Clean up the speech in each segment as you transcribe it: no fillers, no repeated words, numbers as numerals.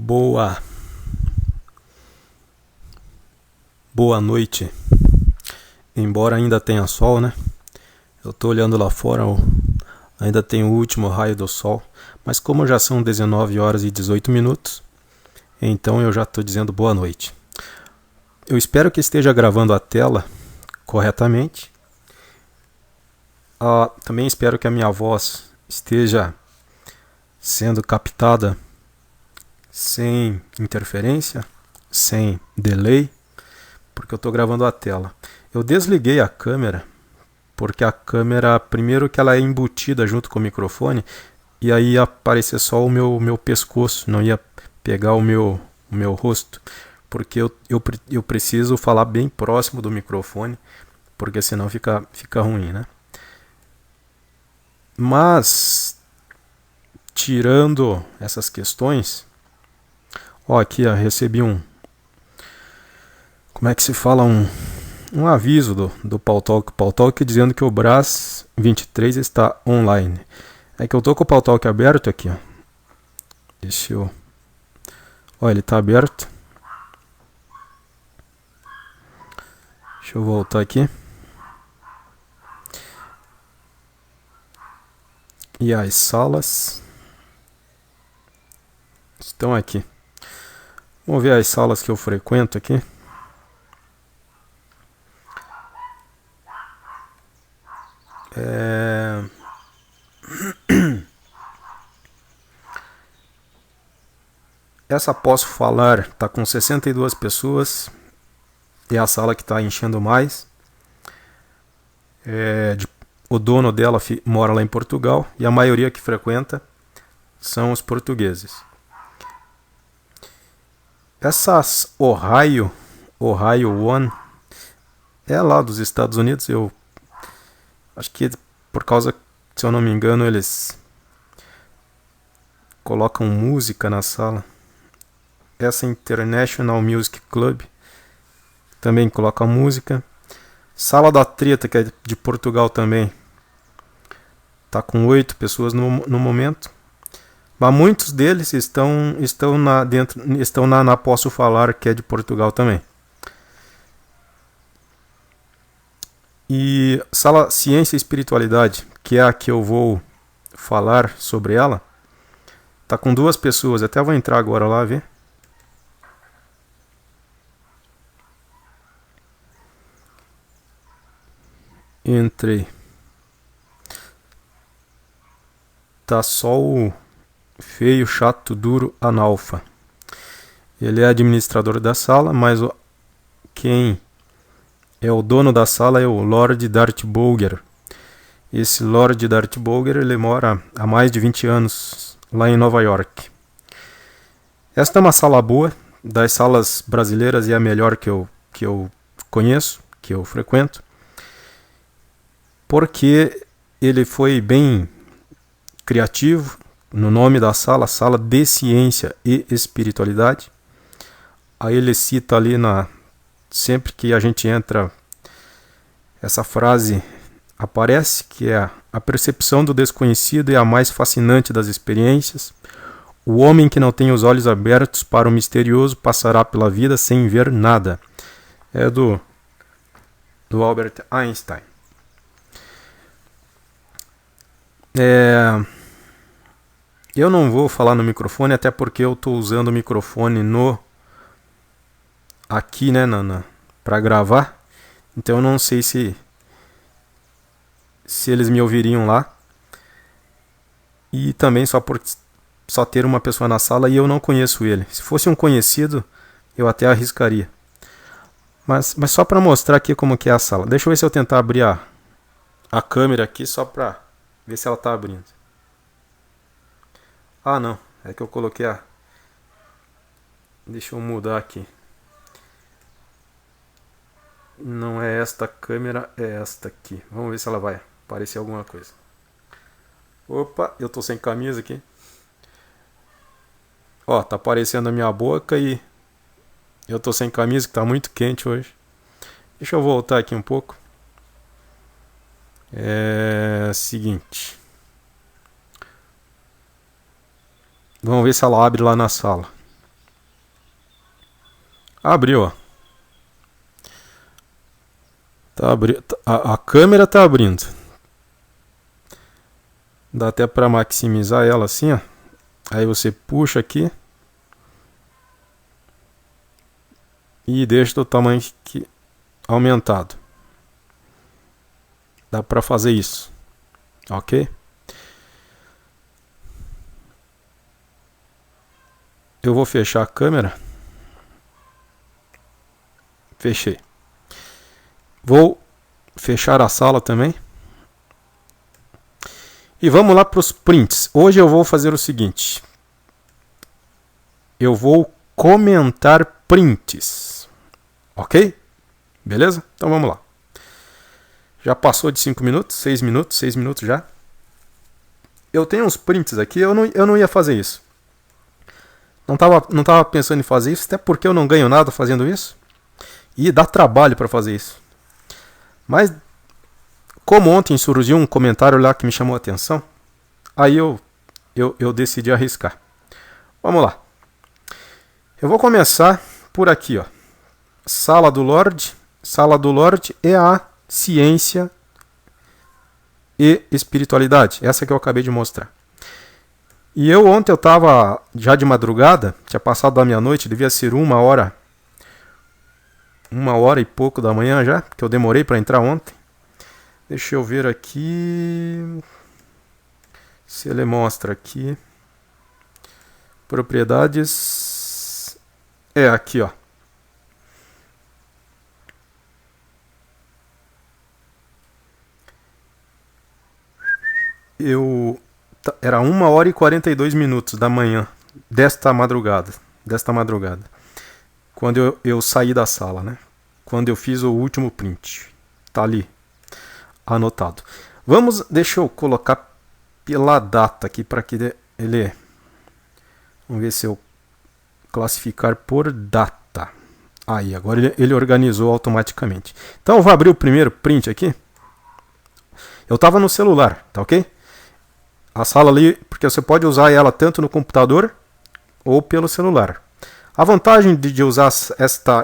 Boa, boa noite. Embora ainda tenha sol, né? Eu tô olhando lá fora, ainda tem o último raio do sol. Mas como já são 19 horas e 18 minutos, então eu já tô dizendo boa noite. Eu espero que esteja gravando a tela corretamente. Também espero que a minha voz esteja sendo captada sem interferência, sem delay, porque eu estou gravando a tela. Eu desliguei a câmera, porque a câmera, primeiro que ela é embutida junto com o microfone, e aí ia aparecer só o meu pescoço, não ia pegar o meu rosto, porque eu preciso falar bem próximo do microfone, porque senão fica ruim, né? Mas, tirando essas questões, aqui recebi como é que se fala, um aviso do Paltalk dizendo que o Brás 23 está online. É que eu tô com o Paltalk aberto aqui, ó. Deixa eu... ele tá aberto. Deixa eu voltar aqui. E as salas estão aqui. Vamos ver as salas que eu frequento aqui. Essa Posso Falar está com 62 pessoas. É a sala que está enchendo mais. O dono dela mora lá em Portugal. E a maioria que frequenta são os portugueses. Essas Ohio One é lá dos Estados Unidos. Eu acho que por causa, se eu não me engano, eles colocam música na sala. Essa International Music Club também coloca música. Sala da Treta, que é de Portugal também, tá com 8 pessoas no momento. Mas muitos deles estão na Posso Falar, que é de Portugal também. E sala Ciência e Espiritualidade, que é a que eu vou falar sobre ela, tá com 2 pessoas. Até vou entrar agora lá ver. Entrei. Tá só o feio, chato, duro, analfa. Ele é administrador da sala, mas quem é o dono da sala é o Lord Darth Bolger. Esse Lord Darth Bolger, ele mora há mais de 20 anos lá em Nova York. Esta é uma sala boa, das salas brasileiras é a melhor que eu conheço, que eu frequento, porque ele foi bem criativo no nome da sala, Sala de Ciência e Espiritualidade. Aí ele cita ali, sempre que a gente entra, essa frase aparece, que é: a percepção do desconhecido é a mais fascinante das experiências. O homem que não tem os olhos abertos para o misterioso passará pela vida sem ver nada. É do Albert Einstein. Eu não vou falar no microfone, até porque eu estou usando o microfone aqui, né, para gravar. Então eu não sei se eles me ouviriam lá. E também só ter uma pessoa na sala e eu não conheço ele. Se fosse um conhecido, eu até arriscaria. Mas só para mostrar aqui como que é a sala. Deixa eu ver se eu tentar abrir a câmera aqui, só para ver se ela está abrindo. Não. É que eu coloquei Deixa eu mudar aqui. Não é esta câmera, é esta aqui. Vamos ver se ela vai aparecer alguma coisa. Opa, eu tô sem camisa aqui. Tá aparecendo a minha boca e eu tô sem camisa, que tá muito quente hoje. Deixa eu voltar aqui um pouco. Seguinte. Vamos ver se ela abre lá na sala. Abriu, ó. A câmera tá abrindo. Dá até para maximizar ela assim, ó. Aí você puxa aqui e deixa do tamanho que aumentado. Dá para fazer isso, ok? Eu vou fechar a câmera. Fechei. Vou fechar a sala também. E vamos lá para os prints. Hoje eu vou fazer o seguinte. Eu vou comentar prints. Ok? Beleza? Então vamos lá. Já passou de 5 minutos, 6 minutos já. Eu tenho uns prints aqui, eu não ia fazer isso. Não tava pensando em fazer isso, até porque eu não ganho nada fazendo isso. E dá trabalho para fazer isso. Mas, como ontem surgiu um comentário lá que me chamou a atenção, aí eu decidi arriscar. Vamos lá. Eu vou começar por aqui, ó. Sala do Lorde. Sala do Lorde é a ciência e espiritualidade. Essa que eu acabei de mostrar. E ontem eu estava já de madrugada, tinha passado da meia-noite, devia ser 1h e pouco da manhã já, porque eu demorei para entrar ontem. Deixa eu ver aqui se ele mostra aqui. Propriedades. É aqui, ó. Era 1h42 da manhã desta madrugada. Quando eu saí da sala, né? Quando eu fiz o último print. Tá ali, anotado. Deixa eu colocar pela data aqui para que ele... Vamos ver se eu classificar por data. Aí, agora ele organizou automaticamente. Então eu vou abrir o primeiro print aqui. Eu estava no celular, tá ok? A sala ali, porque você pode usar ela tanto no computador ou pelo celular. A vantagem de usar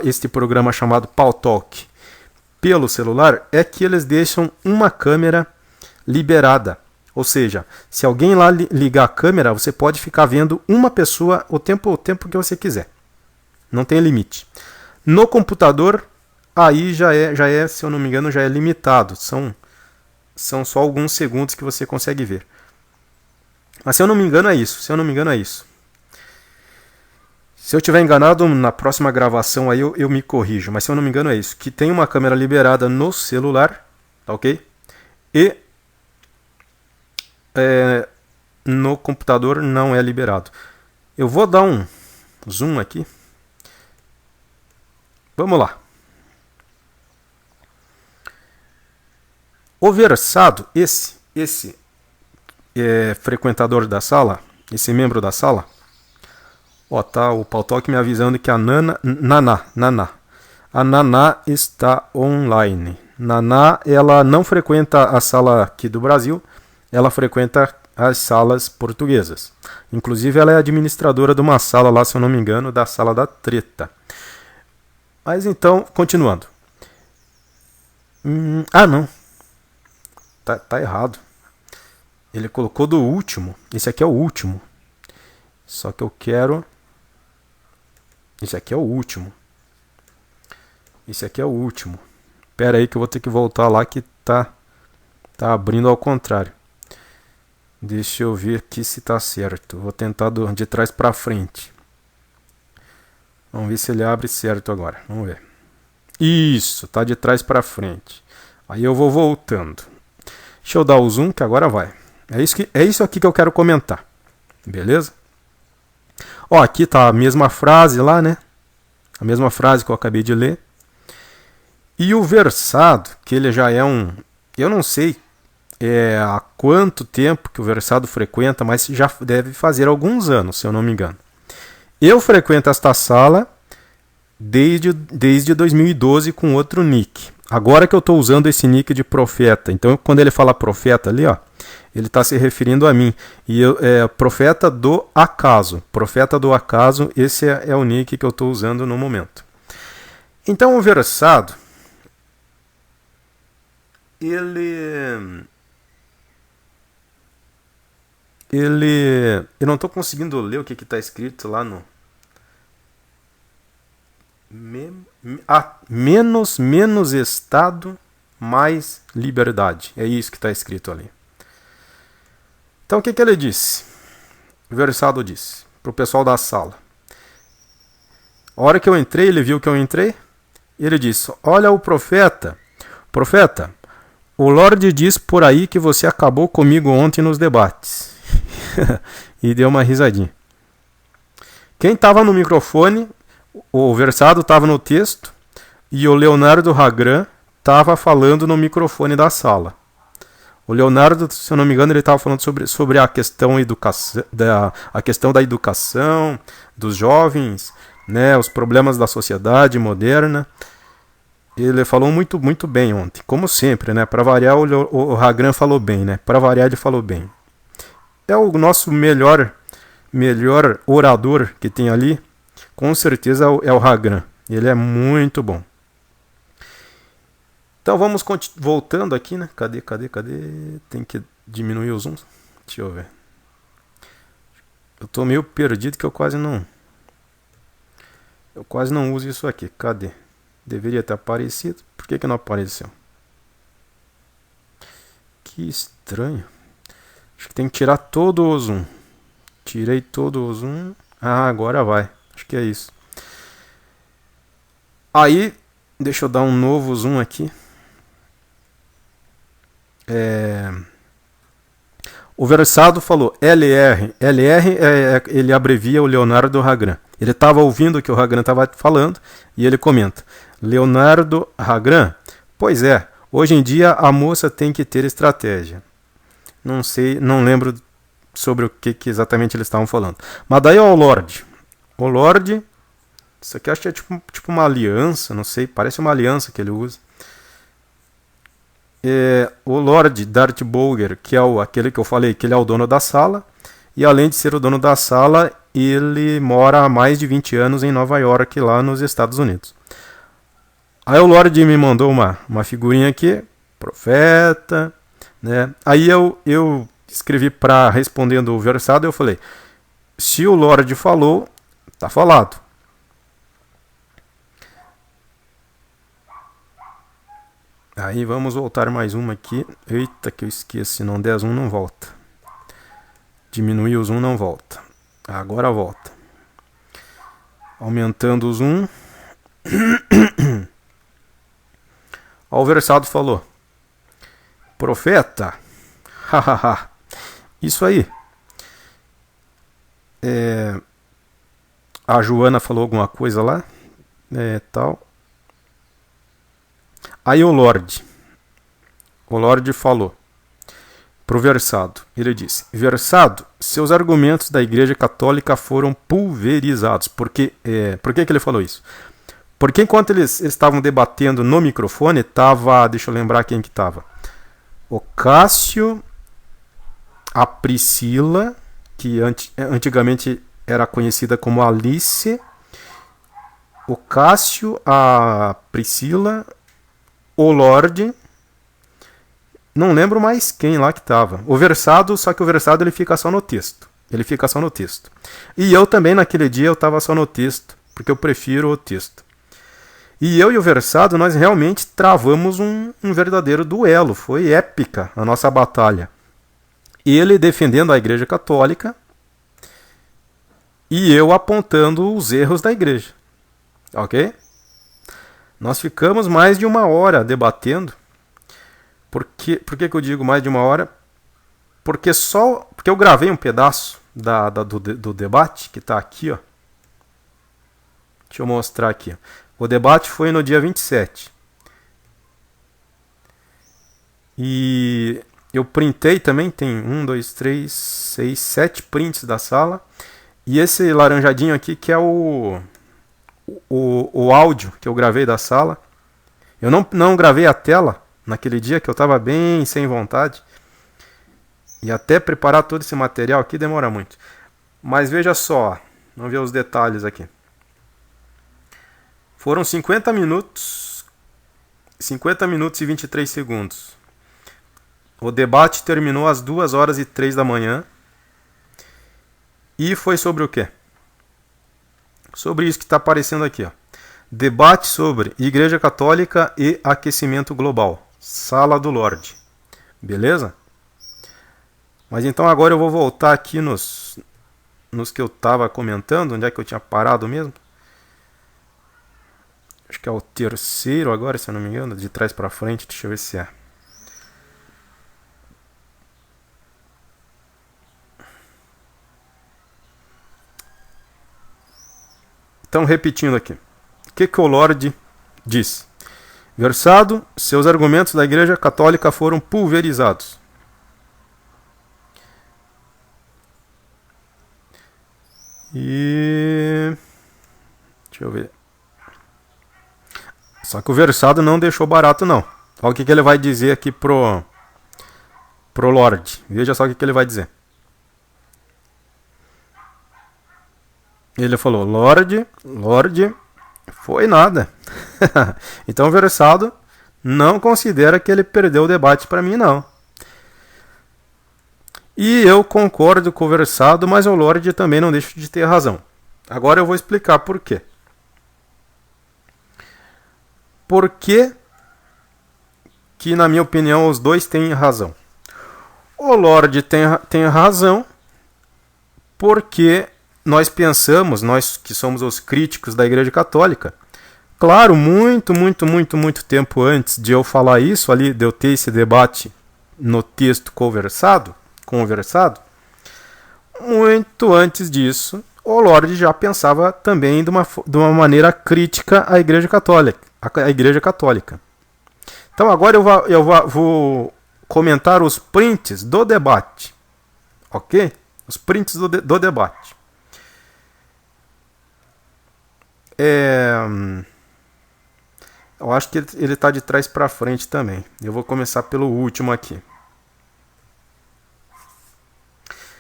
este programa chamado Paltalk pelo celular é que eles deixam uma câmera liberada. Ou seja, se alguém lá ligar a câmera, você pode ficar vendo uma pessoa o tempo que você quiser. Não tem limite. No computador, aí já é, se eu não me engano, já é limitado. São só alguns segundos que você consegue ver. Mas se eu não me engano é isso. Se eu tiver enganado, na próxima gravação aí eu me corrijo. Mas se eu não me engano é isso. Que tem uma câmera liberada no celular, tá ok? E no computador não é liberado. Eu vou dar um zoom aqui. Vamos lá. O versado, esse frequentador da sala, esse membro da sala, ó, tá o Paltalk me avisando que a Naná está online. Naná, ela não frequenta a sala aqui do Brasil, ela frequenta as salas portuguesas. Inclusive ela é administradora de uma sala lá, se eu não me engano, da Sala da Treta. Mas então, continuando. Não. Tá errado. Ele colocou do último. Esse aqui é o último. Só que eu quero... Esse aqui é o último. Espera aí que eu vou ter que voltar lá que tá abrindo ao contrário. Deixa eu ver aqui se tá certo. Vou tentar de trás para frente. Vamos ver se ele abre certo agora. Vamos ver. Isso, tá de trás para frente. Aí eu vou voltando. Deixa eu dar o zoom que agora vai. É isso aqui que eu quero comentar. Beleza? Ó, aqui tá a mesma frase lá, né? A mesma frase que eu acabei de ler. E o versado, que ele já é um... Eu não sei há quanto tempo que o versado frequenta, mas já deve fazer alguns anos, se eu não me engano. Eu frequento esta sala desde 2012 com outro nick. Agora que eu estou usando esse nick de profeta. Então, quando ele fala profeta ali, ó, ele está se referindo a mim. E profeta do acaso. Profeta do acaso, esse é o nick que eu estou usando no momento. Então o versado, ele... Eu não estou conseguindo ler o que está escrito lá no... menos Estado, mais liberdade. É isso que está escrito ali. Então o que ele disse? O versado disse para o pessoal da sala. A hora que eu entrei, ele viu que eu entrei. E ele disse: olha o profeta. Profeta, o Lorde diz por aí que você acabou comigo ontem nos debates. E deu uma risadinha. Quem estava no microfone, o versado estava no texto e o Leonardo Ragran estava falando no microfone da sala. O Leonardo, se eu não me engano, ele estava falando sobre a questão a questão da educação, dos jovens, né, os problemas da sociedade moderna. Ele falou muito, muito bem ontem, como sempre, né? Para variar, o Ragran falou bem, né? Para variar, ele falou bem. É o nosso melhor orador que tem ali, com certeza é o Ragran. Ele é muito bom. Então vamos voltando aqui, né? Cadê? Tem que diminuir o zoom. Deixa eu ver. Eu tô meio perdido que eu quase não uso isso aqui. Cadê? Deveria ter aparecido. Por que não apareceu? Que estranho. Acho que tem que tirar todo o zoom. Tirei todo o zoom. Ah, agora vai. Acho que é isso. Aí, deixa eu dar um novo zoom aqui. O versado falou LR. LR ele abrevia o Leonardo Ragran. Ele estava ouvindo o que o Ragran estava falando e ele comenta: Leonardo Ragran, pois é, hoje em dia a moça tem que ter estratégia. Não sei, não lembro sobre o que exatamente eles estavam falando. Mas daí o Lorde. O Lorde, isso aqui acho que é tipo uma aliança, não sei, parece uma aliança que ele usa. O Lord Darth Bolger, que é aquele que eu falei, que ele é o dono da sala, e além de ser o dono da sala, ele mora há mais de 20 anos em Nova York, lá nos Estados Unidos. Aí o Lord me mandou uma figurinha aqui, profeta, né? Aí eu escrevi para respondendo o versado, eu falei: se o Lord falou, tá falado. Aí vamos voltar mais uma aqui. Eita, que eu esqueço, se não der zoom não volta. Diminuir o zoom não volta. Agora volta. Aumentando o zoom. O versado falou: profeta, hahaha, isso aí. A Joana falou alguma coisa lá, tal. Aí o Lorde falou pro versado, ele disse: versado, seus argumentos da Igreja Católica foram pulverizados. Por que ele falou isso? Porque enquanto eles estavam debatendo no microfone, deixa eu lembrar quem que estava. O Cássio, a Priscila, que antigamente era conhecida como Alice, o Cássio, a Priscila, o Lorde, não lembro mais quem lá que estava. O versado, só que o versado ele fica só no texto. E eu também naquele dia eu estava só no texto, porque eu prefiro o texto. E eu e o versado, nós realmente travamos um verdadeiro duelo. Foi épica a nossa batalha. Ele defendendo a Igreja Católica e eu apontando os erros da Igreja. Ok? Nós ficamos mais de 1 hora debatendo. Por que eu digo mais de 1 hora? Porque eu gravei um pedaço do debate, que está aqui, ó. Deixa eu mostrar aqui. O debate foi no dia 27. E eu printei também, tem 1, 2, 3, 6, 7 prints da sala. E esse laranjadinho aqui que é o áudio que eu gravei da sala. Eu não gravei a tela naquele dia, que eu estava bem sem vontade. E até preparar todo esse material aqui demora muito. Mas veja só, vamos ver os detalhes aqui. Foram 50 minutos e 23 segundos. O debate terminou às 2h03 da manhã. E foi sobre o quê? Sobre isso que está aparecendo aqui, ó. Debate sobre Igreja Católica e aquecimento global. Sala do Lorde. Beleza? Mas então agora eu vou voltar aqui nos que eu estava comentando. Onde é que eu tinha parado mesmo? Acho que é o terceiro agora, se eu não me engano. De trás para frente, deixa eu ver se é. Então, repetindo aqui. O que o Lorde diz? Versado, seus argumentos da Igreja Católica foram pulverizados. E... deixa eu ver. Só que o Versado não deixou barato, não. Olha o que ele vai dizer aqui pro Lorde. Veja só o que ele vai dizer. Ele falou, Lorde, foi nada. Então o Versado não considera que ele perdeu o debate para mim, não. E eu concordo com o Versado, mas o Lorde também não deixa de ter razão. Agora eu vou explicar por quê. Por que, na minha opinião, os dois têm razão? O Lorde tem razão porque nós pensamos, nós que somos os críticos da Igreja Católica, claro, muito tempo antes de eu falar isso, ali de eu ter esse debate no texto conversado, muito antes disso, o Lorde já pensava também de uma maneira crítica à Igreja Católica. Então agora eu vou comentar os prints do debate, ok? Os prints do debate. Eu acho que ele está de trás para frente também. Eu vou começar pelo último aqui.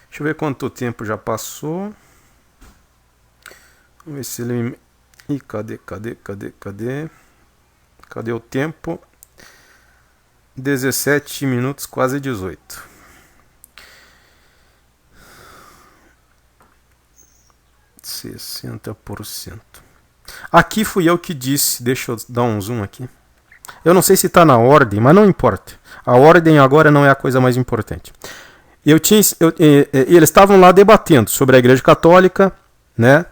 Deixa eu ver quanto tempo já passou. Vamos ver se ele... Ih, cadê? Cadê o tempo? 17 minutos, quase 18. %. Aqui fui eu que disse, deixa eu dar um zoom aqui. Eu não sei se está na ordem, mas não importa. A ordem agora não é a coisa mais importante. Eles estavam lá debatendo sobre a Igreja Católica, né?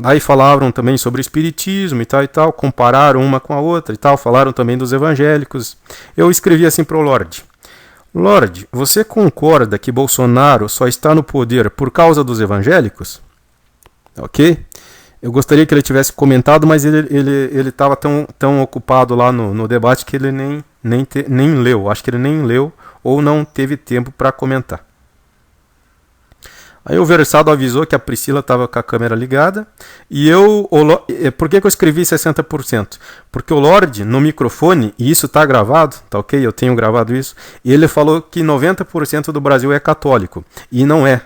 Aí falaram também sobre o Espiritismo e tal, compararam uma com a outra e tal, falaram também dos evangélicos. Eu escrevi assim para o Lorde. Lorde, você concorda que Bolsonaro só está no poder por causa dos evangélicos? Ok? Eu gostaria que ele tivesse comentado, mas ele estava tão ocupado lá no debate que ele nem leu. Acho que ele nem leu ou não teve tempo para comentar. Aí o Versado avisou que a Priscila estava com a câmera ligada. E por que eu escrevi 60%? Porque o Lorde, no microfone, e isso está gravado, tá ok? Eu tenho gravado isso. E ele falou que 90% do Brasil é católico. E não é.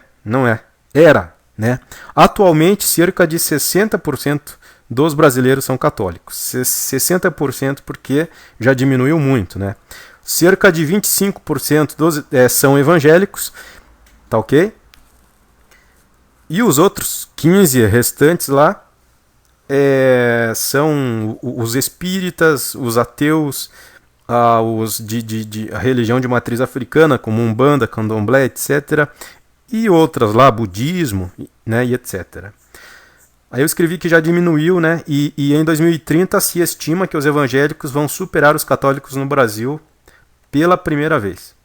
Era, né? Atualmente, cerca de 60% dos brasileiros são católicos. 60% porque já diminuiu muito, né? Cerca de 25% são evangélicos, tá ok? E os outros 15 restantes lá são os espíritas, os ateus, os de a religião de matriz africana, como Umbanda, Candomblé, etc. E outras lá, budismo, né, e etc. Aí eu escrevi que já diminuiu, né? E em 2030 se estima que os evangélicos vão superar os católicos no Brasil pela primeira vez.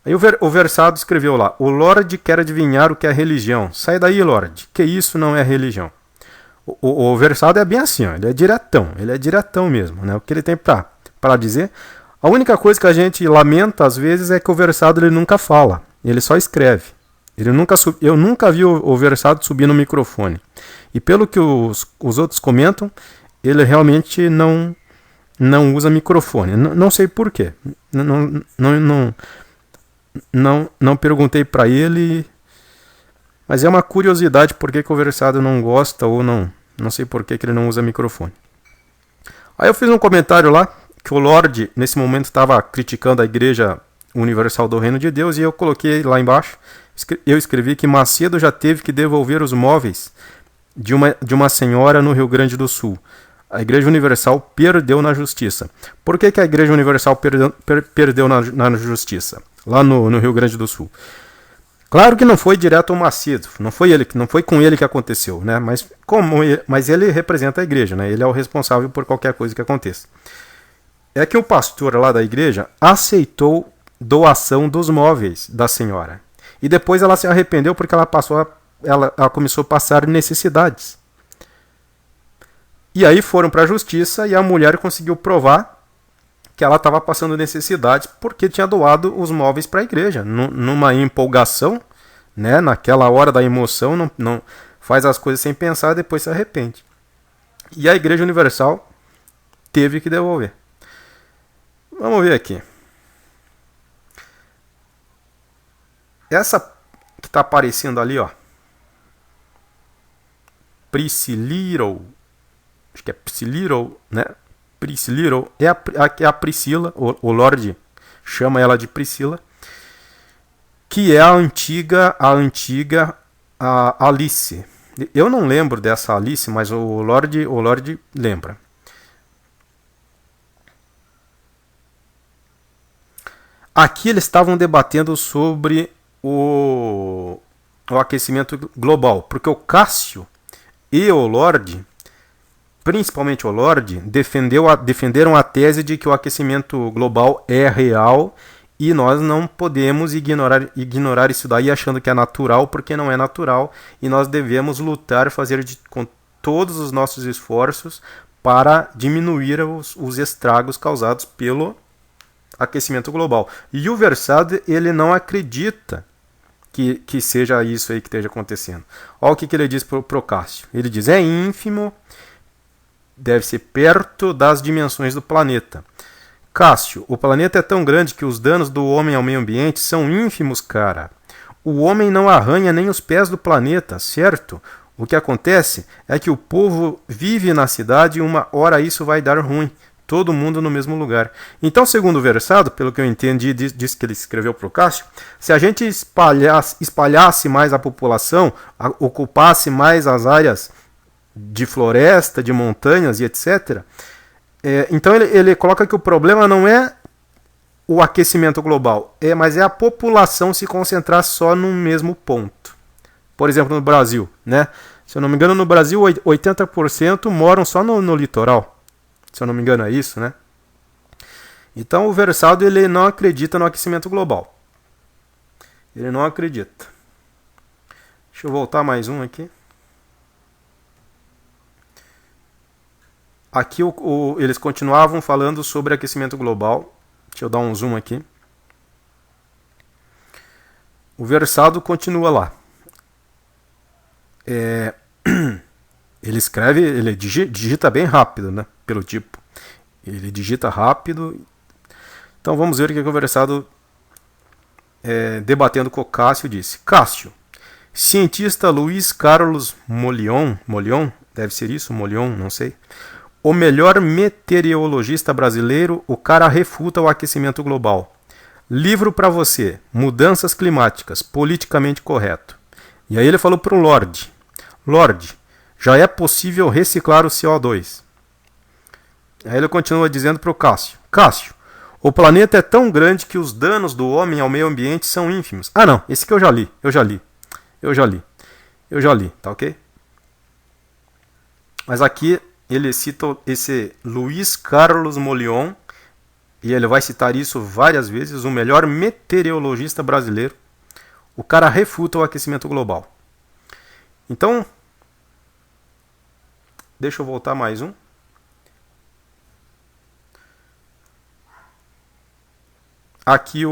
Aí o Versado escreveu lá, o Lorde quer adivinhar o que é religião. Sai daí, Lorde, que isso não é religião. O Versado é bem assim, ó, ele é diretão mesmo, né? O que ele tem para dizer. A única coisa que a gente lamenta às vezes é que o Versado ele nunca fala, ele só escreve. Eu nunca vi o Versado subir no microfone. E pelo que os outros comentam, ele realmente não usa microfone. Não sei por quê. Não perguntei para ele, mas é uma curiosidade por que o Versado não gosta ou não sei por que ele não usa microfone. Aí eu fiz um comentário lá, que o Lorde, nesse momento, estava criticando a Igreja Universal do Reino de Deus, e eu coloquei lá embaixo, eu escrevi que Macedo já teve que devolver os móveis de uma senhora no Rio Grande do Sul. A Igreja Universal perdeu na justiça. Por que a Igreja Universal perdeu na justiça? Lá no Rio Grande do Sul. Claro que não foi direto ao Macedo, não foi com ele que aconteceu, né? Mas ele representa a igreja, né? Ele é o responsável por qualquer coisa que aconteça. É que o pastor lá da igreja aceitou doação dos móveis da senhora. E depois ela se arrependeu porque ela começou a passar necessidades. E aí foram para a justiça e a mulher conseguiu provar que ela estava passando necessidade porque tinha doado os móveis para a igreja. Numa empolgação, né? Naquela hora da emoção, não faz as coisas sem pensar e depois se arrepende. E a Igreja Universal teve que devolver. Vamos ver aqui. Essa que está aparecendo ali, ó. Prisciliro. Acho que é Prisciliro, né? Prisciliro é a Priscila, o Lorde chama ela de Priscila, que é a antiga Alice. Eu não lembro dessa Alice, mas o Lorde lembra. Aqui eles estavam debatendo sobre o aquecimento global, porque o Cássio e o Lorde, principalmente o Lorde, defenderam a tese de que o aquecimento global é real e nós não podemos ignorar isso daí achando que é natural, porque não é natural, e nós devemos lutar, com todos os nossos esforços para diminuir os estragos causados pelo aquecimento global. E o Versado, ele não acredita que seja isso aí que esteja acontecendo. Olha o que ele diz para o Cássio. Ele diz, é ínfimo, deve ser perto das dimensões do planeta. Cássio, o planeta é tão grande que os danos do homem ao meio ambiente são ínfimos, cara. O homem não arranha nem os pés do planeta, certo? O que acontece é que o povo vive na cidade e uma hora isso vai dar ruim. Todo mundo no mesmo lugar. Então, segundo o Versado, pelo que eu entendi disso que ele escreveu para o Cássio, se a gente espalhasse mais a população, ocupasse mais as áreas de floresta, de montanhas e etc., então ele coloca que o problema não é o aquecimento global, mas é a população se concentrar só num mesmo ponto. Por exemplo, no Brasil, né? Se eu não me engano, no Brasil 80% moram só no litoral. Se eu não me engano é isso, né? Então o Versado, ele não acredita no aquecimento global. Ele não acredita. Deixa eu voltar mais um aqui. Aqui eles continuavam falando sobre aquecimento global. Deixa eu dar um zoom aqui. O Versado continua lá. Ele escreve, ele digita bem rápido, né? Pelo tipo. Ele digita rápido. Então vamos ver o que o Versado, debatendo com o Cássio, disse. Cássio, cientista Luiz Carlos Molion, deve ser isso, Molion, não sei. O melhor meteorologista brasileiro, o cara refuta o aquecimento global. Livro para você, Mudanças Climáticas, politicamente correto. E aí ele falou para o Lorde. Lorde, já é possível reciclar o CO2. Aí ele continua dizendo para o Cássio. Cássio, o planeta é tão grande que os danos do homem ao meio ambiente são ínfimos. Ah não, esse que eu já li, tá ok? Mas aqui ele cita esse Luiz Carlos Molion, e ele vai citar isso várias vezes, o melhor meteorologista brasileiro. O cara refuta o aquecimento global. Então, deixa eu voltar mais um. Aqui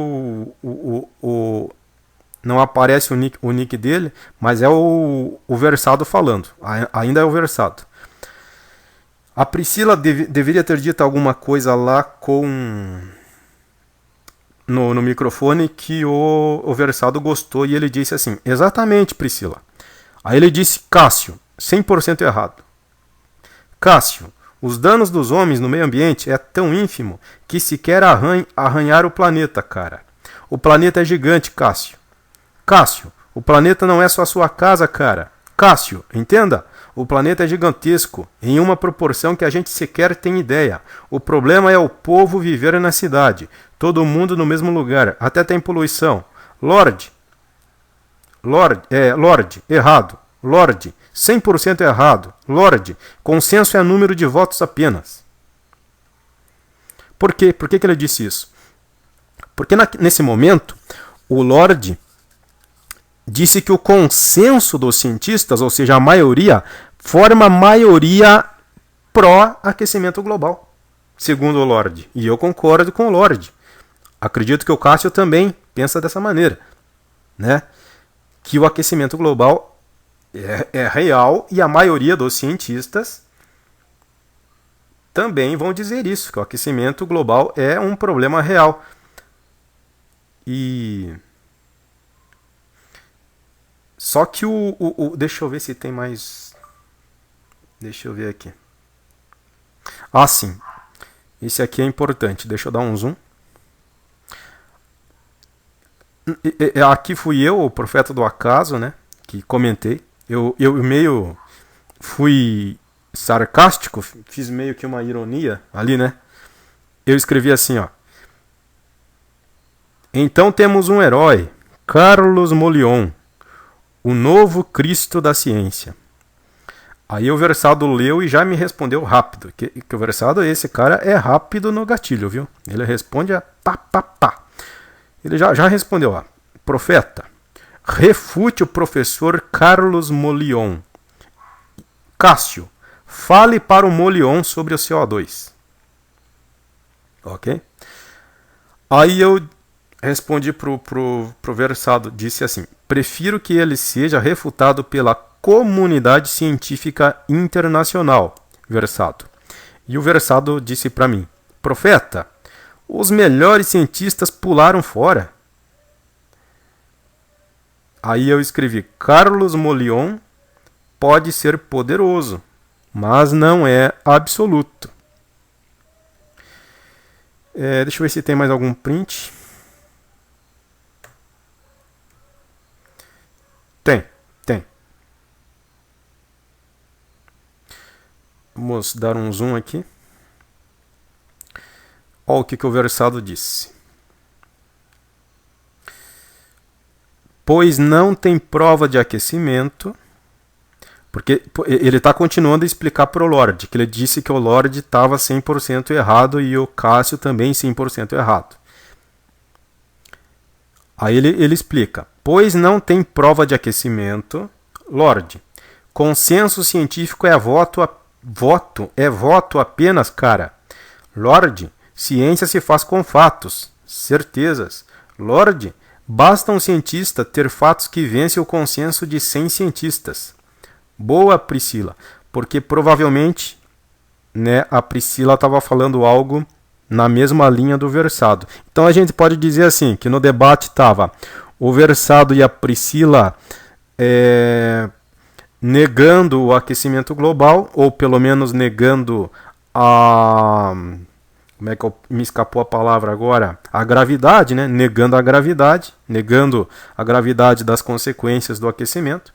não aparece o nick dele, mas é o Versado falando. Ainda é o Versado. A Priscila deveria ter dito alguma coisa lá no microfone que o Versado gostou, e ele disse assim, exatamente, Priscila. Aí ele disse, Cássio, 100% errado. Cássio, Os danos dos homens no meio ambiente é tão ínfimo que sequer arranhar o planeta, cara. O planeta é gigante, Cássio. Cássio, o planeta não é só a sua casa, cara. Cássio, entenda? O planeta é gigantesco, em uma proporção que a gente sequer tem ideia. O problema é o povo viver na cidade. Todo mundo no mesmo lugar, até tem poluição. Lorde, errado. Lorde, 100% errado. Lorde, consenso é número de votos apenas. Por quê? Por que ele disse isso? Porque nesse momento, o Lorde disse que o consenso dos cientistas, ou seja, a maioria, forma a maioria pró-aquecimento global, segundo o Lorde. E eu concordo com o Lorde. Acredito que o Cássio também pensa dessa maneira, né? Que o aquecimento global é real e a maioria dos cientistas também vão dizer isso, que o aquecimento global é um problema real. E só que deixa eu ver se tem mais. Deixa eu ver aqui. Ah, sim. Esse aqui é importante. Deixa eu dar um zoom. Aqui fui eu, o profeta do acaso, né? Que comentei. Eu meio fui sarcástico, fiz meio que uma ironia ali, né? Eu escrevi assim, ó. Então temos um herói, Carlos Molion, o novo Cristo da ciência. Aí o Versado leu e já me respondeu rápido. Que o Versado, esse cara é rápido no gatilho, viu? Ele responde a pá. Ele já respondeu, ó. Profeta, refute o professor Carlos Molion. Cássio, fale para o Molion sobre o CO2. Ok? Aí eu respondi pro Versado, disse assim: prefiro que ele seja refutado pela comunidade científica internacional, Versado. E o Versado disse para mim: profeta, os melhores cientistas pularam fora. Aí eu escrevi: Carlos Molion pode ser poderoso, mas não é absoluto. Deixa eu ver se tem mais algum print. Tem. Vamos dar um zoom aqui. Olha o que o Versado disse. Pois não tem prova de aquecimento, porque ele está continuando a explicar para o Lorde, que ele disse que o Lorde estava 100% errado e o Cássio também 100% errado. Aí ele explica: pois não tem prova de aquecimento, Lorde, consenso científico é voto apenas, cara. Lorde, ciência se faz com fatos, certezas. Lorde, basta um cientista ter fatos que vencem o consenso de 100 cientistas. Boa, Priscila, porque provavelmente, né, a Priscila estava falando algo na mesma linha do Versado. Então a gente pode dizer assim, que no debate estava o Versado e a Priscila negando o aquecimento global, ou pelo menos negando a... Como é que me escapou a palavra agora? A gravidade, né? Negando a gravidade das consequências do aquecimento.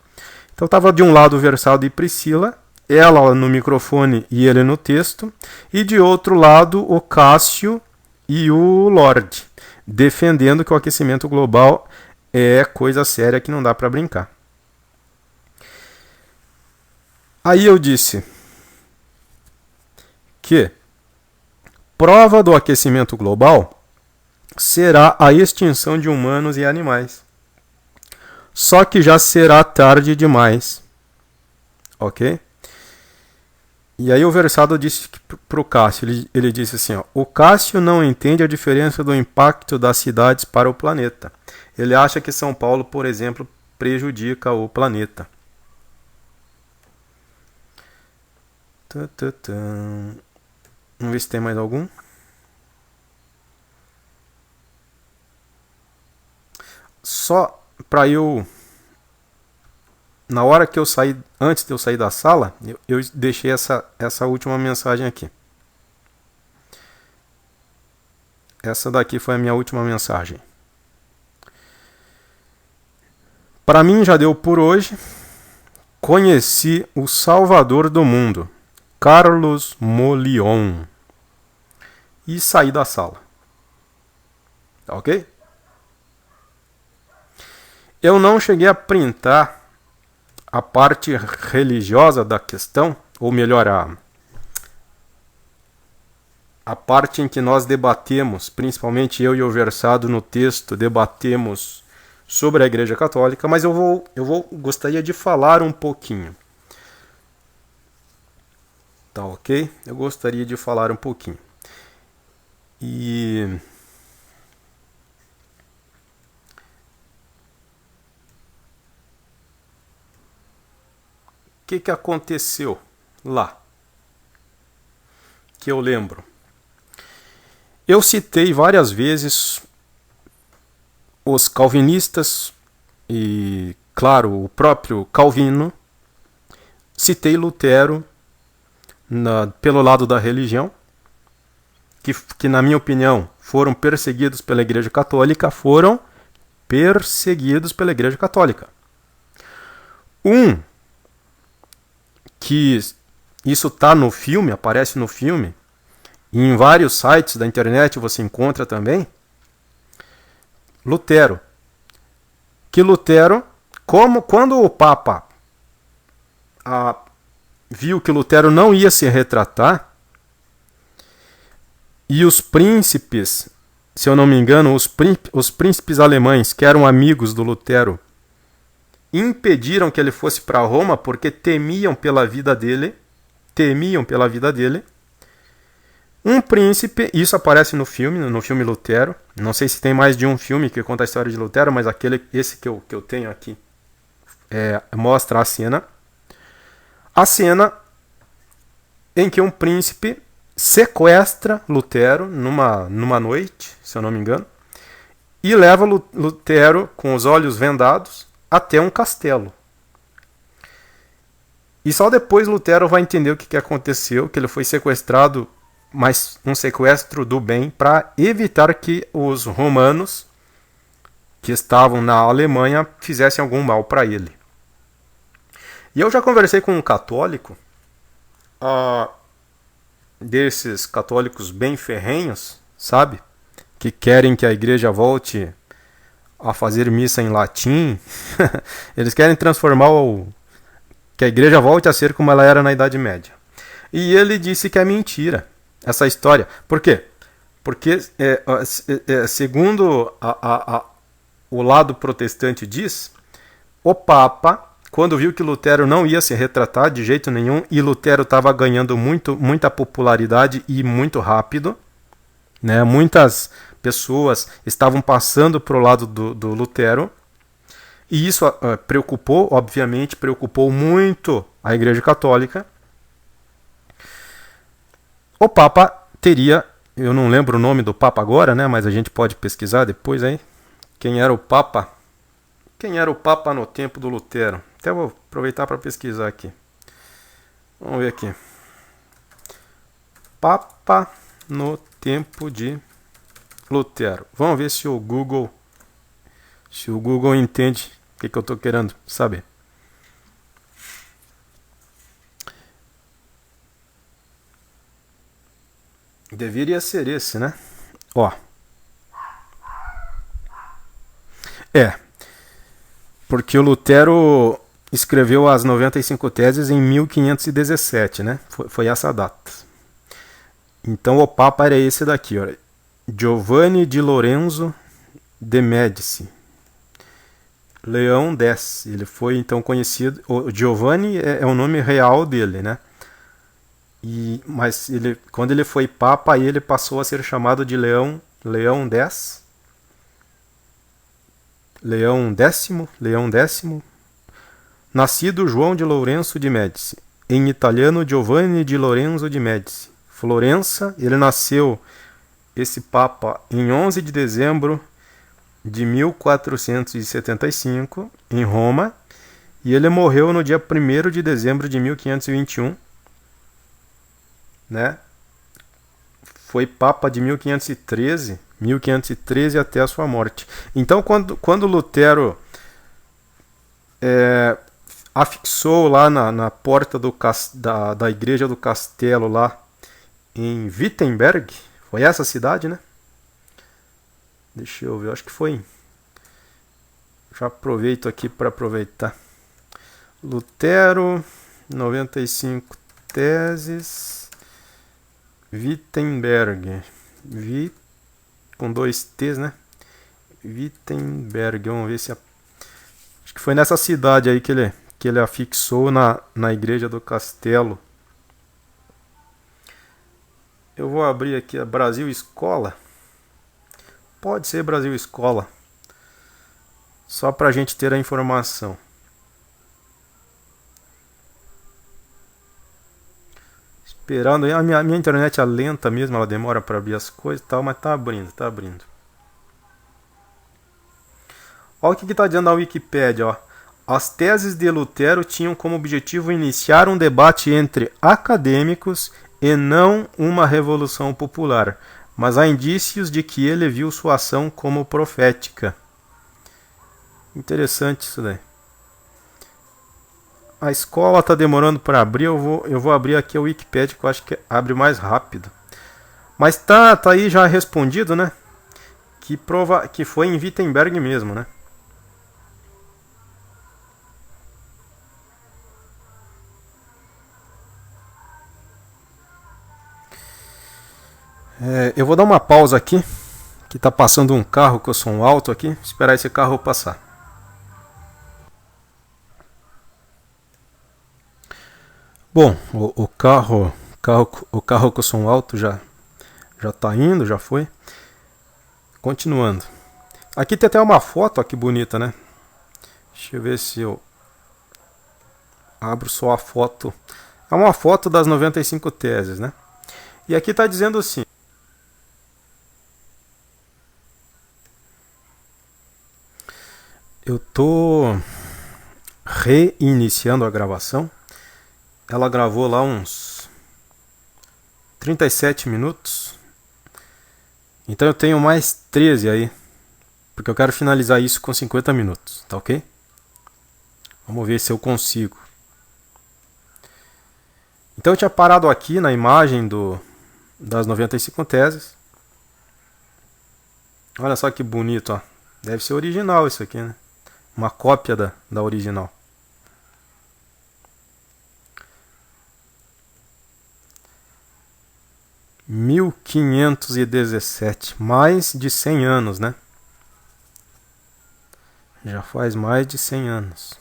Então estava de um lado o Versado e Priscila, ela no microfone e ele no texto, e de outro lado o Cássio e o Lorde, defendendo que o aquecimento global é coisa séria que não dá para brincar. Aí eu disse que prova do aquecimento global será a extinção de humanos e animais. Só que já será tarde demais. Ok? E aí o Versado disse para o Cássio, ele disse assim, ó, o Cássio não entende a diferença do impacto das cidades para o planeta. Ele acha que São Paulo, por exemplo, prejudica o planeta. Vamos ver se tem mais algum. Só para eu na hora que eu saí, antes de eu sair da sala, eu deixei essa última mensagem aqui. Essa daqui foi a minha última mensagem. Para mim já deu por hoje. Conheci o Salvador do mundo, Carlos Molion, e saí da sala. Tá ok? Eu não cheguei a printar a parte religiosa da questão, ou melhor, a parte em que nós debatemos, principalmente eu e o versado no texto, debatemos sobre a Igreja Católica, mas gostaria de falar um pouquinho. Tá ok? Eu gostaria de falar um pouquinho. E o que aconteceu lá? Que eu lembro. Eu citei várias vezes os calvinistas e, claro, o próprio Calvino. Citei Lutero pelo lado da religião, que na minha opinião foram perseguidos pela Igreja Católica, Que isso está no filme, aparece no filme, e em vários sites da internet você encontra também, Lutero. Que Lutero, quando o Papa viu que Lutero não ia se retratar, e os príncipes, se eu não me engano, os príncipes alemães que eram amigos do Lutero, impediram que ele fosse para Roma porque temiam pela vida dele. Um príncipe, isso aparece no filme Lutero. Não sei se tem mais de um filme que conta a história de Lutero, mas esse que eu tenho aqui mostra a cena. A cena em que um príncipe sequestra Lutero numa noite, se eu não me engano, e leva Lutero com os olhos vendados até um castelo. E só depois Lutero vai entender o que aconteceu, que ele foi sequestrado, mas um sequestro do bem, para evitar que os romanos que estavam na Alemanha fizessem algum mal para ele. E eu já conversei com um católico, desses católicos bem ferrenhos, sabe? Que querem que a igreja volte a fazer missa em latim. Eles querem transformar que a igreja volte a ser como ela era na Idade Média. E ele disse que é mentira essa história. Por quê? Porque, segundo o lado protestante diz, o Papa, quando viu que Lutero não ia se retratar de jeito nenhum, e Lutero estava ganhando muita popularidade e muito rápido, né? Muitas pessoas estavam passando para o lado do Lutero, e isso obviamente preocupou muito a Igreja Católica. O Papa teria, eu não lembro o nome do Papa agora, né? Mas a gente pode pesquisar depois aí. Quem era o Papa no tempo do Lutero? Até vou aproveitar para pesquisar aqui. Vamos ver aqui. Papa no tempo de Lutero. Vamos ver se o Google entende o que eu estou querendo saber. Deveria ser esse, né? Porque o Lutero escreveu as 95 teses em 1517, né? Foi essa data. Então o Papa era esse daqui, ó. Giovanni di Lorenzo de Medici. Leão X. Ele foi então conhecido. O Giovanni é o nome real dele, né? Mas quando ele foi Papa, ele passou a ser chamado de Leão X. Leão X. Nascido João de Lourenço de Medici. Em italiano, Giovanni di Lorenzo de Medici. Florença. Ele nasceu, esse Papa, em 11 de dezembro de 1475, em Roma. E ele morreu no dia 1º de dezembro de 1521, né? Foi papa de 1513 até a sua morte. Então, quando Lutero afixou lá na porta da igreja do castelo lá em Wittenberg, foi essa cidade, né? Deixa eu ver, acho que foi. Já aproveito aqui para aproveitar. Lutero, 95 teses, Wittenberg, com 2 T's, né? Wittenberg, vamos ver se... Acho que foi nessa cidade aí que ele afixou na igreja do castelo. Eu vou abrir aqui a Brasil Escola. Pode ser Brasil Escola. Só para a gente ter a informação. Esperando. A minha internet é lenta mesmo, ela demora para abrir as coisas e tal, mas tá abrindo, tá abrindo. Olha o que está dizendo a Wikipédia, ó. As teses de Lutero tinham como objetivo iniciar um debate entre acadêmicos e não uma revolução popular, mas há indícios de que ele viu sua ação como profética. Interessante isso daí. A escola está demorando para abrir, eu vou abrir aqui a Wikipédia, que eu acho que abre mais rápido. Mas tá aí já respondido, né? Que foi em Wittenberg mesmo, né? Eu vou dar uma pausa aqui, que está passando um carro com som alto aqui, esperar esse carro passar. Bom, o carro com som alto já está indo, já foi. Continuando. Aqui tem até uma foto, ó, que bonita, né? Deixa eu ver se eu abro só a foto. É uma foto das 95 teses, né? E aqui está dizendo assim. Eu tô reiniciando a gravação. Ela gravou lá uns 37 minutos. Então eu tenho mais 13 aí. Porque eu quero finalizar isso com 50 minutos, tá ok? Vamos ver se eu consigo. Então eu tinha parado aqui na imagem das 95 teses. Olha só que bonito, ó. Deve ser original isso aqui, né? Uma cópia da original. – 1517, mais de 100 anos, né? Já faz mais de 100 anos.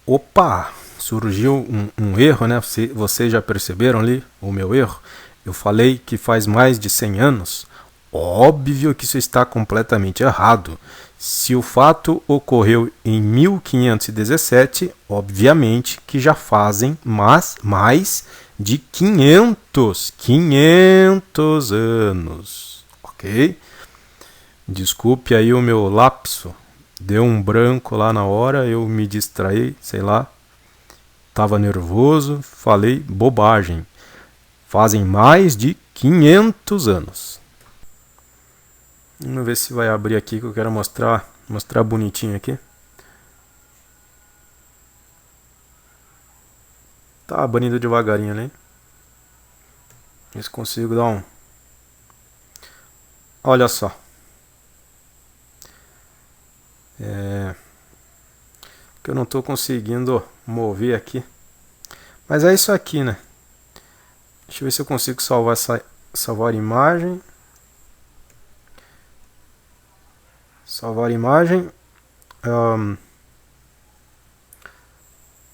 Opa! Surgiu um erro, né? Vocês já perceberam ali o meu erro? Eu falei que faz mais de 100 anos. Óbvio que isso está completamente errado. Se o fato ocorreu em 1517, obviamente que já fazem mais de 500 anos, ok? Desculpe aí o meu lapso, deu um branco lá na hora, eu me distraí, sei lá, estava nervoso, falei bobagem. Fazem mais de 500 anos. Vamos ver se vai abrir aqui, que eu quero mostrar bonitinho aqui. Tá abrindo devagarinho, né? Ver se consigo dar um... Olha só. Que eu não estou conseguindo mover aqui. Mas é isso aqui, né? Deixa eu ver se eu consigo salvar a imagem. Salvar a imagem.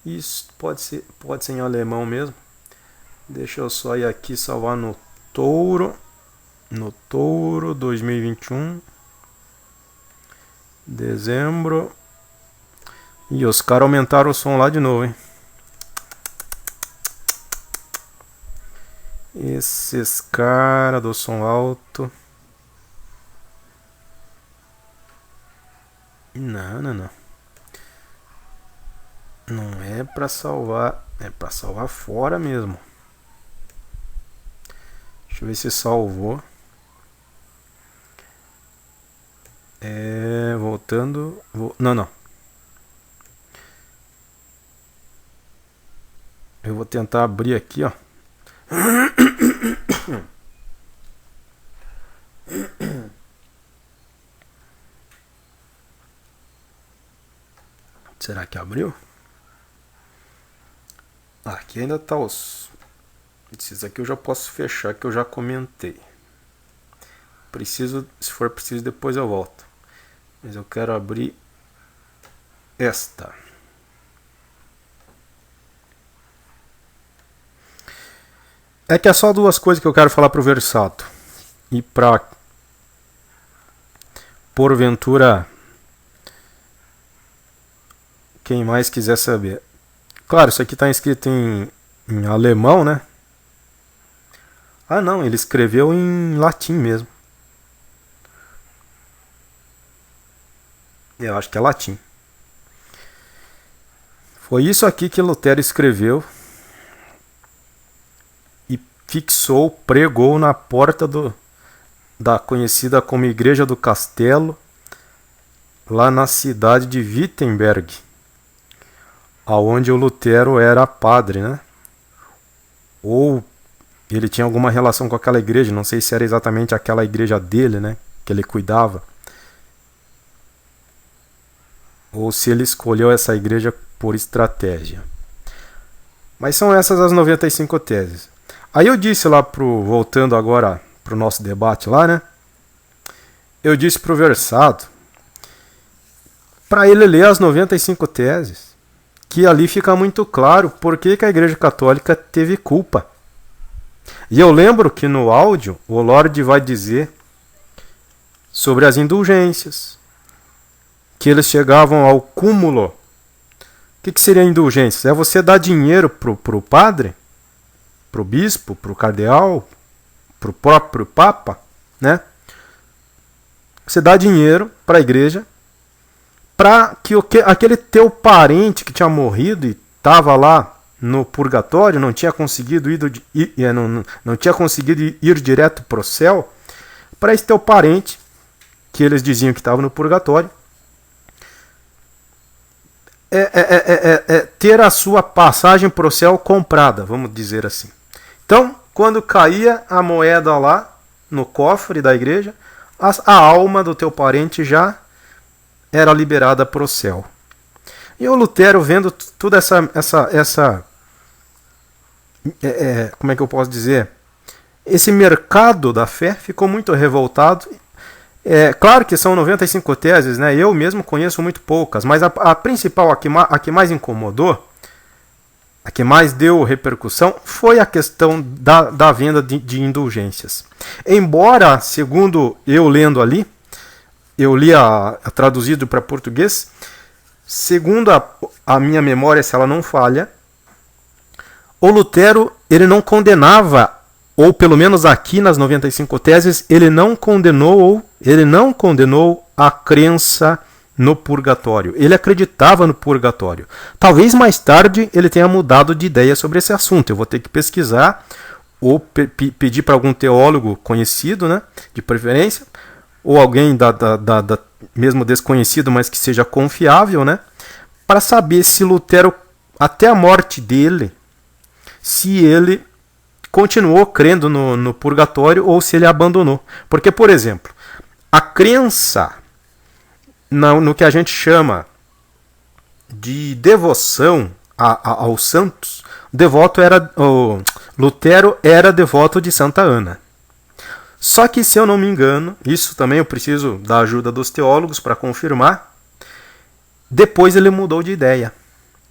Isso pode ser em alemão mesmo. Deixa eu só ir aqui salvar no Touro. No Touro 2021. Dezembro. E os caras aumentaram o som lá de novo, hein? Esses caras do som alto. Não. Não é para salvar, é para salvar fora mesmo. Deixa eu ver se salvou. Voltando. Não. Eu vou tentar abrir aqui, ó. Será que abriu? Aqui ainda tá os. Esses aqui eu já posso fechar, que eu já comentei. Se for preciso, depois eu volto. Mas eu quero abrir esta. É que é só duas coisas que eu quero falar pro Versato. E pra porventura quem mais quiser saber. Claro, isso aqui está escrito em alemão, né? Ah não, ele escreveu em latim mesmo. Eu acho que é latim. Foi isso aqui que Lutero escreveu e fixou, pregou na porta da conhecida como Igreja do Castelo, lá na cidade de Wittenberg, aonde o Lutero era padre, né? Ou ele tinha alguma relação com aquela igreja, não sei se era exatamente aquela igreja dele, né, que ele cuidava, ou se ele escolheu essa igreja por estratégia. Mas são essas as 95 teses. Aí eu disse lá voltando agora pro nosso debate lá, né? Eu disse pro Versato para ele ler as 95 teses, que ali fica muito claro por que a Igreja Católica teve culpa. E eu lembro que no áudio o Lorde vai dizer sobre as indulgências, que eles chegavam ao cúmulo. O que seria indulgência? É você dar dinheiro pro padre, pro bispo, pro cardeal, pro próprio papa, né? Você dá dinheiro para a igreja para que aquele teu parente que tinha morrido e estava lá no purgatório, não tinha conseguido não tinha conseguido ir direto para o céu, para esse teu parente, que eles diziam que estava no purgatório, ter a sua passagem para o céu comprada, vamos dizer assim. Então, quando caía a moeda lá no cofre da igreja, a alma do teu parente já era liberada para o céu. E o Lutero, vendo toda como é que eu posso dizer? Esse mercado da fé, ficou muito revoltado. Claro que são 95 teses, né? Eu mesmo conheço muito poucas, mas a principal, a que mais incomodou, a que mais deu repercussão, foi a questão da venda de indulgências. Embora, segundo eu lendo ali, eu li traduzido para português, segundo a minha memória, se ela não falha, o Lutero, ele não condenava, ou pelo menos aqui nas 95 teses, ele não condenou a crença no purgatório. Ele acreditava no purgatório. Talvez mais tarde ele tenha mudado de ideia sobre esse assunto. Eu vou ter que pesquisar ou pedir para algum teólogo conhecido, né, de preferência, ou alguém mesmo desconhecido, mas que seja confiável, né, para saber se Lutero, até a morte dele, se ele continuou crendo no purgatório ou se ele abandonou. Porque, por exemplo, a crença no que a gente chama de devoção aos santos, Lutero era devoto de Santa Ana. Só que, se eu não me engano, isso também eu preciso da ajuda dos teólogos para confirmar, depois ele mudou de ideia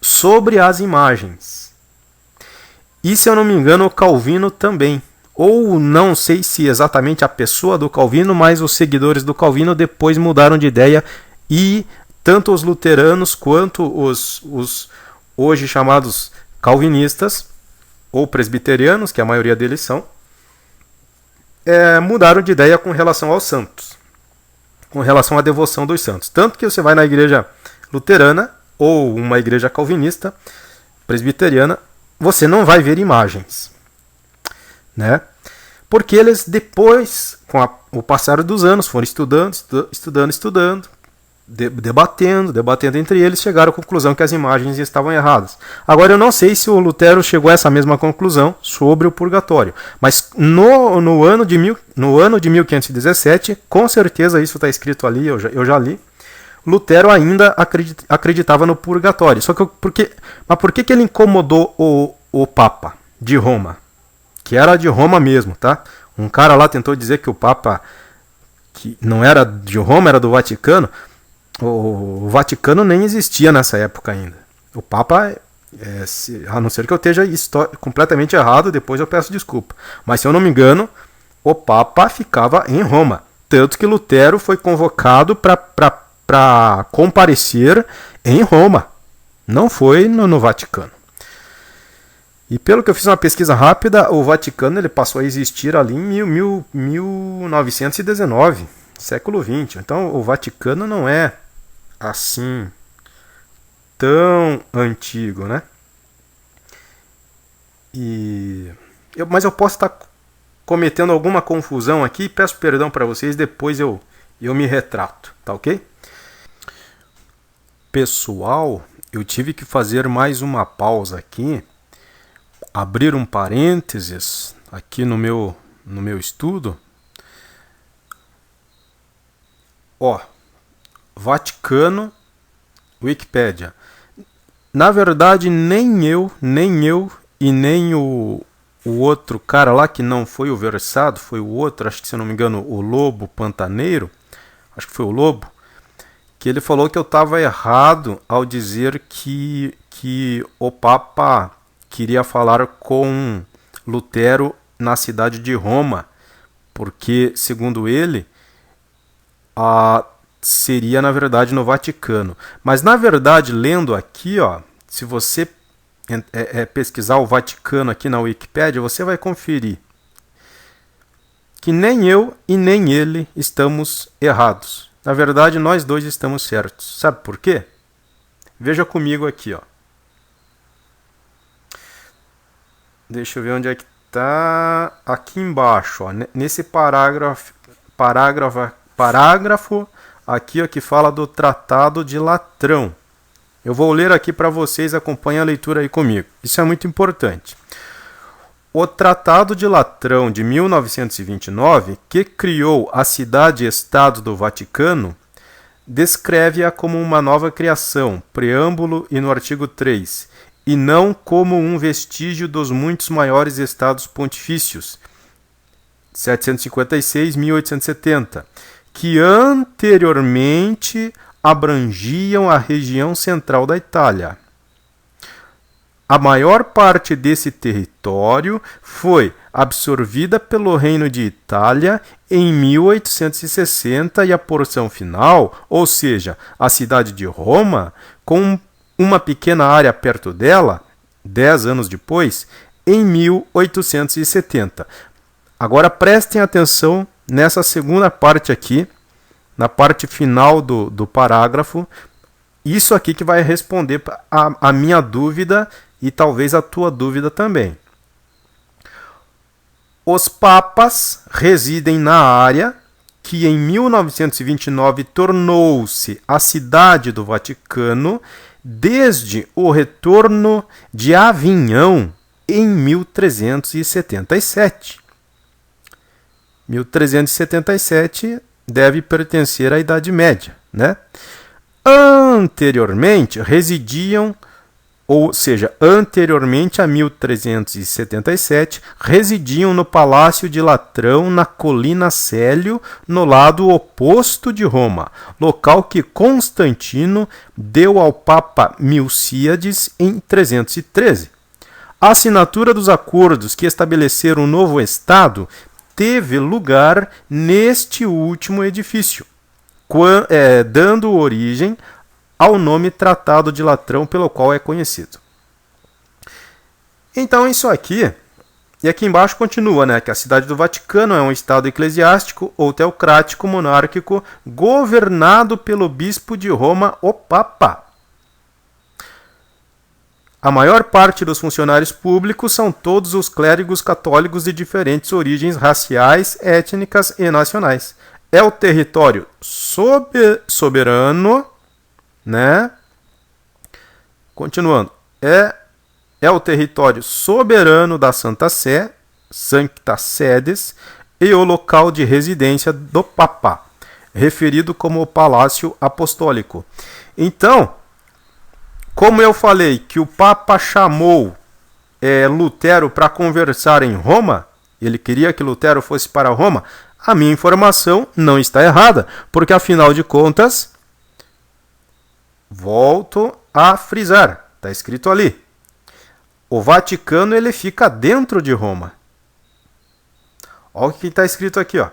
sobre as imagens. E, se eu não me engano, o Calvino também. Ou não sei se exatamente a pessoa do Calvino, mas os seguidores do Calvino depois mudaram de ideia, e tanto os luteranos quanto os hoje chamados calvinistas ou presbiterianos, que a maioria deles são, mudaram de ideia com relação aos santos, com relação à devoção dos santos. Tanto que você vai na igreja luterana, ou uma igreja calvinista, presbiteriana, você não vai ver imagens, né? Porque eles depois, com o passar dos anos, foram estudando, debatendo entre eles, chegaram à conclusão que as imagens estavam erradas. Agora eu não sei se o Lutero chegou a essa mesma conclusão sobre o purgatório, mas no ano de 1517, com certeza isso está escrito ali, eu já li, Lutero ainda acreditava no purgatório. Só que mas por que ele incomodou o Papa de Roma? Que era de Roma mesmo, tá? Um cara lá tentou dizer que o Papa que não era de Roma, era do Vaticano. O Vaticano nem existia nessa época ainda. O Papa, a não ser que eu esteja completamente errado, depois eu peço desculpa. Mas se eu não me engano, o Papa ficava em Roma. Tanto que Lutero foi convocado para comparecer em Roma. Não foi no Vaticano. E pelo que eu fiz uma pesquisa rápida, o Vaticano ele passou a existir ali em 1919, século XX. Então o Vaticano não é assim tão antigo, né? Mas eu posso estar cometendo alguma confusão aqui, peço perdão para vocês, depois eu me retrato, tá ok? Pessoal, eu tive que fazer mais uma pausa aqui, abrir um parênteses aqui no meu estudo. Vaticano, Wikipédia. Na verdade, nem eu e nem o outro cara lá, que não foi o versado, foi o outro, acho que se eu não me engano, o Lobo Pantaneiro, acho que foi o Lobo, que ele falou que eu estava errado ao dizer que o Papa queria falar com Lutero na cidade de Roma, porque, segundo ele, seria, na verdade, no Vaticano. Mas, na verdade, lendo aqui, se você pesquisar o Vaticano aqui na Wikipédia, você vai conferir que nem eu e nem ele estamos errados. Na verdade, nós dois estamos certos. Sabe por quê? Veja comigo aqui, Deixa eu ver onde é que está. Aqui embaixo, nesse parágrafo aqui, que fala do Tratado de Latrão. Eu vou ler aqui para vocês, acompanhem a leitura aí comigo. Isso é muito importante. O Tratado de Latrão de 1929, que criou a cidade-estado do Vaticano, descreve-a como uma nova criação, preâmbulo e no artigo 3, e não como um vestígio dos muitos maiores estados pontifícios, 756-1870, que anteriormente abrangiam a região central da Itália. A maior parte desse território foi absorvida pelo Reino de Itália em 1860 e a porção final, ou seja, a cidade de Roma, com uma pequena área perto dela, 10 anos depois, em 1870. Agora prestem atenção nessa segunda parte aqui, na parte final do parágrafo, isso aqui que vai responder a minha dúvida e talvez a tua dúvida também. Os papas residem na área que em 1929 tornou-se a cidade do Vaticano desde o retorno de Avignon em 1377. 1377 deve pertencer à Idade Média, né? Anteriormente a 1377, residiam no Palácio de Latrão, na Colina Célio, no lado oposto de Roma, local que Constantino deu ao Papa Milcíades em 313. A assinatura dos acordos que estabeleceram o novo Estado teve lugar neste último edifício, dando origem ao nome Tratado de Latrão, pelo qual é conhecido. Então isso aqui, e aqui embaixo continua, né, que a cidade do Vaticano é um estado eclesiástico ou teocrático monárquico governado pelo bispo de Roma, o Papa. A maior parte dos funcionários públicos são todos os clérigos católicos de diferentes origens raciais, étnicas e nacionais. É o território soberano, né? Continuando. É o território soberano da Santa Sé, Sancta Sedes, e o local de residência do Papa, referido como o Palácio Apostólico. Então, como eu falei que o Papa chamou Lutero para conversar em Roma, ele queria que Lutero fosse para Roma, a minha informação não está errada, porque afinal de contas, volto a frisar, está escrito ali, o Vaticano ele fica dentro de Roma. Olha o que está escrito aqui, ó.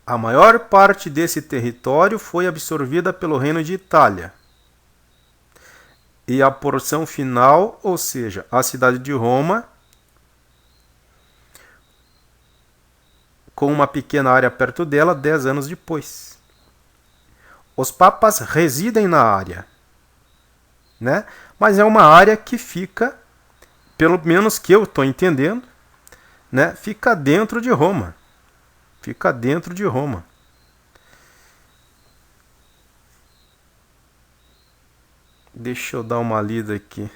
A maior parte desse território foi absorvida pelo Reino de Itália. E a porção final, ou seja, a cidade de Roma, com uma pequena área perto dela, 10 anos depois. Os papas residem na área, né? Mas é uma área que fica, pelo menos que eu estou entendendo, né? Fica dentro de Roma. Fica dentro de Roma. Deixa eu dar uma lida aqui.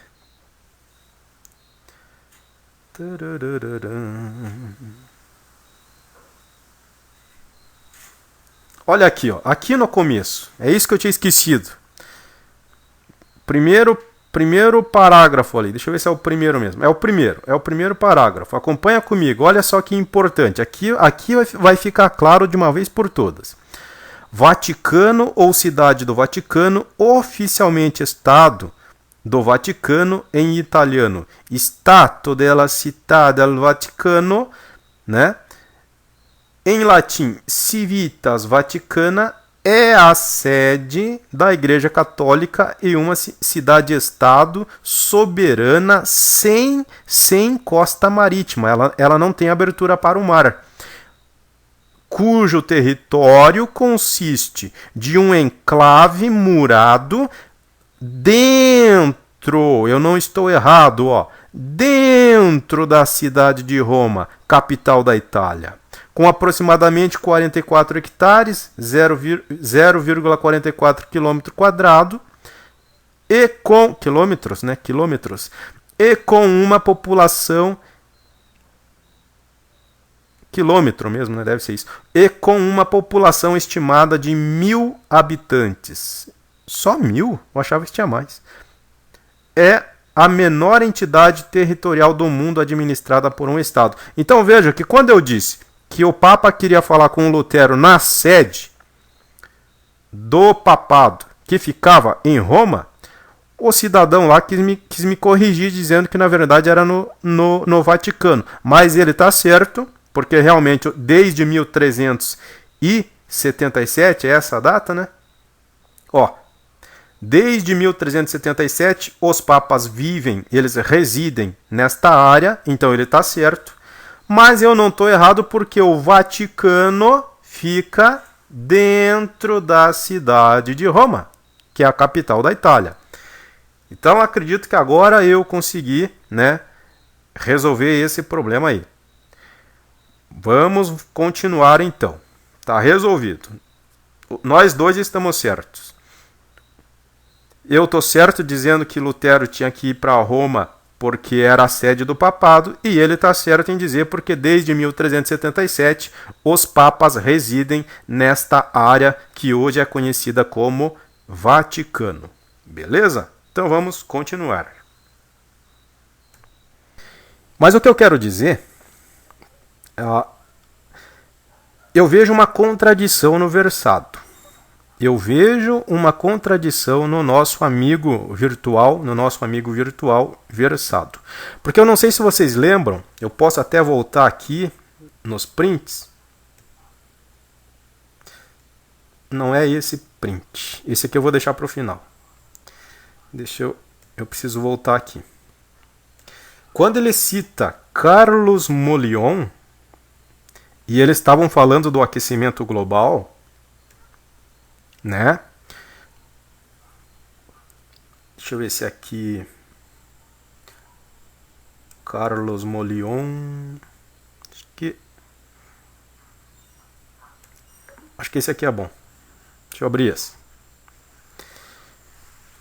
Olha aqui, ó. Aqui no começo. É isso que eu tinha esquecido. Primeiro parágrafo ali. Deixa eu ver se é o primeiro mesmo. É o primeiro parágrafo. Acompanha comigo. Olha só que importante. Aqui vai ficar claro de uma vez por todas. Vaticano ou Cidade do Vaticano, oficialmente Estado do Vaticano em italiano. Stato della Città del Vaticano, né? Em latim, Civitas Vaticana, é a sede da Igreja Católica e uma cidade-estado soberana sem costa marítima. Ela não tem abertura para o mar, cujo território consiste de um enclave murado dentro, eu não estou errado, ó, dentro da cidade de Roma, capital da Itália, com aproximadamente 44 hectares, 0,44 km², e com quilômetros, e com uma população quilômetro mesmo, né? Deve ser isso. E com uma população estimada de 1.000 habitantes. Só 1.000? Eu achava que tinha mais. É a menor entidade territorial do mundo administrada por um Estado. Então veja que quando eu disse que o Papa queria falar com o Lutero na sede do papado, que ficava em Roma, o cidadão lá quis me corrigir dizendo que na verdade era no Vaticano. Mas ele está certo, porque realmente desde 1377, é essa a data, né? Ó, desde 1377 os papas vivem, eles residem nesta área, então ele está certo. Mas eu não estou errado porque o Vaticano fica dentro da cidade de Roma, que é a capital da Itália. Então acredito que agora eu consegui, né, resolver esse problema aí. Vamos continuar então. Tá resolvido. Nós dois estamos certos. Eu estou certo dizendo que Lutero tinha que ir para Roma porque era a sede do papado, e ele está certo em dizer porque desde 1377 os papas residem nesta área que hoje é conhecida como Vaticano. Beleza? Então vamos continuar. Mas o que eu quero dizer, eu vejo uma contradição no versado. Eu vejo uma contradição no nosso amigo virtual, versado. Porque eu não sei se vocês lembram, eu posso até voltar aqui nos prints. Não é esse print. Esse aqui eu vou deixar para o final. Eu preciso voltar aqui. Quando ele cita Carlos Molion, E eles estavam falando do aquecimento global, né? Deixa eu ver se aqui... Carlos Molion... Acho que esse aqui é bom. Deixa eu abrir esse.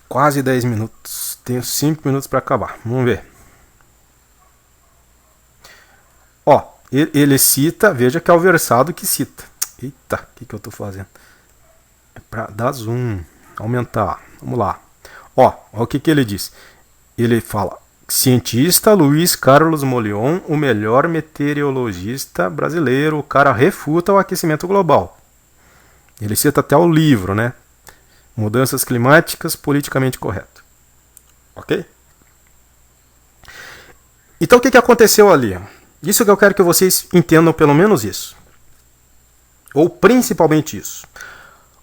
Quase 10 minutos. Tenho 5 minutos para acabar. Vamos ver. Ó, ele cita, veja que é o versado que cita. Eita, o que eu estou fazendo? É para dar zoom, aumentar. Vamos lá. Ó o que ele diz. Ele fala: cientista Luiz Carlos Molion, o melhor meteorologista brasileiro, o cara refuta o aquecimento global. Ele cita até o livro, né? Mudanças climáticas politicamente correto. Ok? Então o que aconteceu ali? Isso que eu quero que vocês entendam pelo menos isso. Ou principalmente isso.